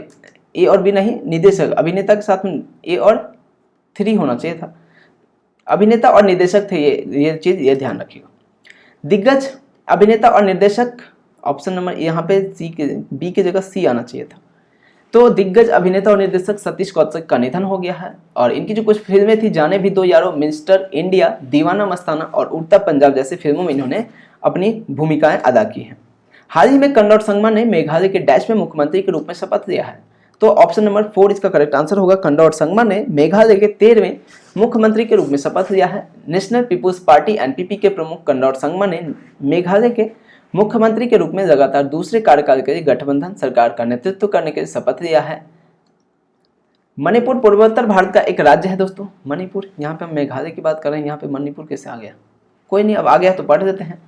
A और B नहीं, निदेशक। अभिनेता के साथ में A और 3 होना चाहिए था। अभिनेता और निर्देशक थे, ये चीज ये ध्यान रखिएगा। दिग्गज अभिनेता और निर्देशक, ऑप्शन नंबर यहाँ पे B की जगह C आना चाहिए था। तो दिग्गज अभिनेता और निर्देशक सतीश कौशिक का निधन हो गया है। और इनकी जो कुछ फिल्में थी, जाने भी दो यारों, मिस्टर इंडिया, दीवाना मस्ताना और उड़ता पंजाब जैसी फिल्मों में इन्होंने अपनी भूमिकाएं अदा की हैं। हाल ही में कन्नौड संगमा ने मेघालय के डैश में मुख्यमंत्री के रूप में शपथ लिया है। तो ऑप्शन नंबर 4 इसका करेक्ट आंसर होगा। कन्नौड संगमा ने मेघालय के 13वें मुख्यमंत्री के रूप में शपथ लिया है। नेशनल पीपुल्स पार्टी एनपीपी के प्रमुख कन्नौड संगमा ने मेघालय के मुख्यमंत्री के रूप में लगातार दूसरे कार्यकाल के लिए गठबंधन सरकार का नेतृत्व करने के लिए शपथ लिया है। मणिपुर पूर्वोत्तर भारत का एक राज्य है दोस्तों, मणिपुर। यहाँ पे हम मेघालय की बात कर रहे हैं, यहाँ पे मणिपुर कैसे आ गया? कोई नहीं, अब आ गया तो पढ़ देते हैं।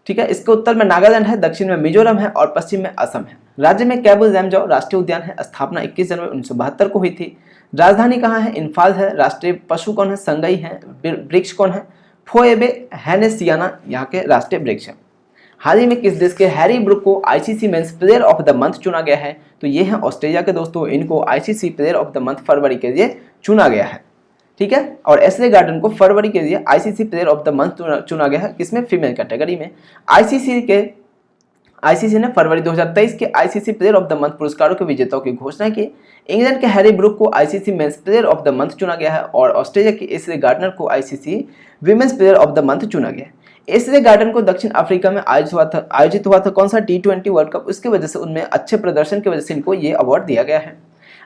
ठीक है, इसके उत्तर में नागालैंड है, दक्षिण में मिजोरम है और पश्चिम में असम है। राज्य में कैबुल लैमजाओ राष्ट्रीय उद्यान है। स्थापना 21 जनवरी 1972 को हुई थी। राजधानी कहाँ है? इम्फाल है। राष्ट्रीय पशु कौन है? संगई है। वृक्ष कौन है? फोएबे हैनेसियाना यहाँ के राष्ट्रीय वृक्ष है। हाल ही में किस देश के हैरी ब्रूक को ICC men's player of the month चुना गया है? तो ये है ऑस्ट्रेलिया के दोस्तों। इनको ICC player of the month फरवरी के लिए चुना गया है। ठीक है, और एशले गार्डन को फरवरी के लिए ICC player of the month चुना गया है। किसमें? फीमेल कैटेगरी में। आईसीसी ने फरवरी 2023 के ICC player of the month पुरस्कारों के विजेताओं की घोषणा की। इंग्लैंड के हैरी ब्रूक को ICC men's player of the month चुना गया है और ऑस्ट्रेलिया के एशले गार्डनर को ICC women's player of the month चुना गया है। एशले गार्डन को दक्षिण अफ्रीका में आयोजित हुआ था कौन सा? T20 world cup. उसकी वजह से उनमें अच्छे प्रदर्शन की वजह से इनको ये अवार्ड दिया गया है।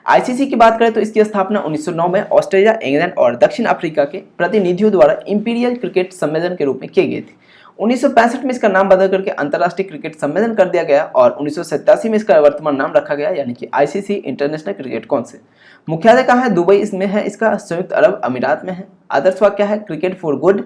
आईसीसी की बात करें तो इसकी स्थापना 1909 में ऑस्ट्रेलिया, इंग्लैंड और दक्षिण अफ्रीका के प्रतिनिधियों द्वारा इंपीरियल क्रिकेट सम्मेलन के रूप में की गई थी। 1965 में इसका नाम बदल करके अंतर्राष्ट्रीय क्रिकेट सम्मेलन कर दिया गया और 1987 में इसका वर्तमान नाम रखा गया, यानी कि आईसीसी इंटरनेशनल क्रिकेट काउंसिल। मुख्यालय कहाँ है? दुबई इसमें है। इसका संयुक्त अरब अमीरात में है। आदर्श वाक्य क्या है? Cricket for good.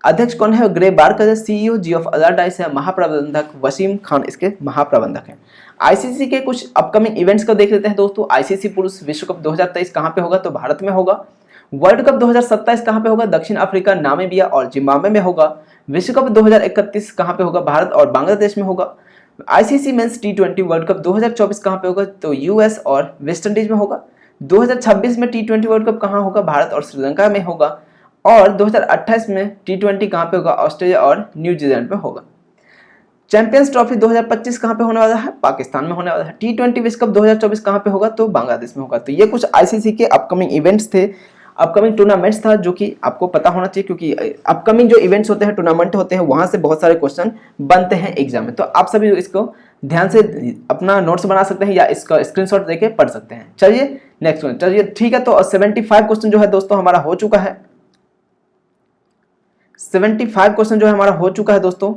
अध्यक्ष कौन है? Greg Barclay. CEO Geoff Allardice है। महाप्रबंधक वसीम खान इसके महाप्रबंधक हैं। आईसीसी के कुछ अपकमिंग इवेंट्स को देख लेते हैं दोस्तों। आईसीसी पुरुष विश्व कप 2023 कहाँ पे होगा? तो भारत में होगा। वर्ल्ड कप 2027 कहाँ पे होगा? दक्षिण अफ्रीका, नामीबिया और जिम्बाब्वे में होगा। विश्व कप 2031 कहाँ पे होगा? भारत और बांग्लादेश में होगा। ICC men's T20 world cup 2024 कहाँ पे होगा? तो यूएस और वेस्ट इंडीज में होगा। 2026 में T20 वर्ल्ड कप कहाँ होगा? भारत और श्रीलंका में होगा। और 2028 में T20 कहाँ पे होगा? ऑस्ट्रेलिया और न्यूजीलैंड में होगा। चैंपियंस ट्रॉफी 2025 कहाँ पे होने वाला है? पाकिस्तान में होने वाला है। T20 विश्व कप 2024 कहाँ पे होगा? तो बांग्लादेश में होगा। तो ये कुछ आईसीसी के अपकमिंग इवेंट्स थे, अपकमिंग टूर्नामेंट्स था, जो कि आपको पता होना चाहिए, क्योंकि अपकमिंग जो इवेंट्स होते हैं, टूर्नामेंट होते हैं, वहां से बहुत सारे क्वेश्चन बनते हैं एग्जाम में। तो आप सभी इसको ध्यान से अपना नोट्स बना सकते हैं या इसका स्क्रीनशॉट देके पढ़ सकते हैं। चलिए नेक्स्ट क्वेश्चन। चलिए ठीक है, तो 75 क्वेश्चन जो है दोस्तों हमारा हो चुका है। 75 क्वेश्चन जो है हमारा हो चुका है दोस्तों।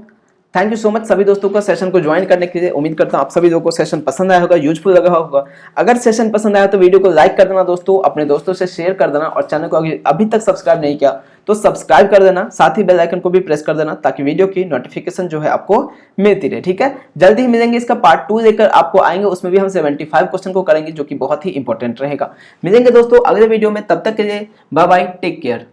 थैंक यू सो मच सभी दोस्तों का सेशन को ज्वाइन करने के लिए। उम्मीद करता हूं आप सभी लोगों को सेशन पसंद आया होगा, यूजफुल लगा होगा। अगर सेशन पसंद आया तो वीडियो को लाइक कर देना दोस्तों, अपने दोस्तों से शेयर कर देना और चैनल को अभी तक सब्सक्राइब नहीं किया तो सब्सक्राइब कर देना, साथ ही बेल आइकन को भी प्रेस कर देना ताकि वीडियो की नोटिफिकेशन जो है आपको मिलती रहे। ठीक है, जल्दी ही मिलेंगे, इसका पार्ट 2 लेकर आपको आएंगे। उसमें भी हम 75 क्वेश्चन को करेंगे जो कि बहुत ही इंपॉर्टेंट रहेगा। मिलेंगे दोस्तों अगले वीडियो में, तब तक के लिए बाय बाय, टेक केयर।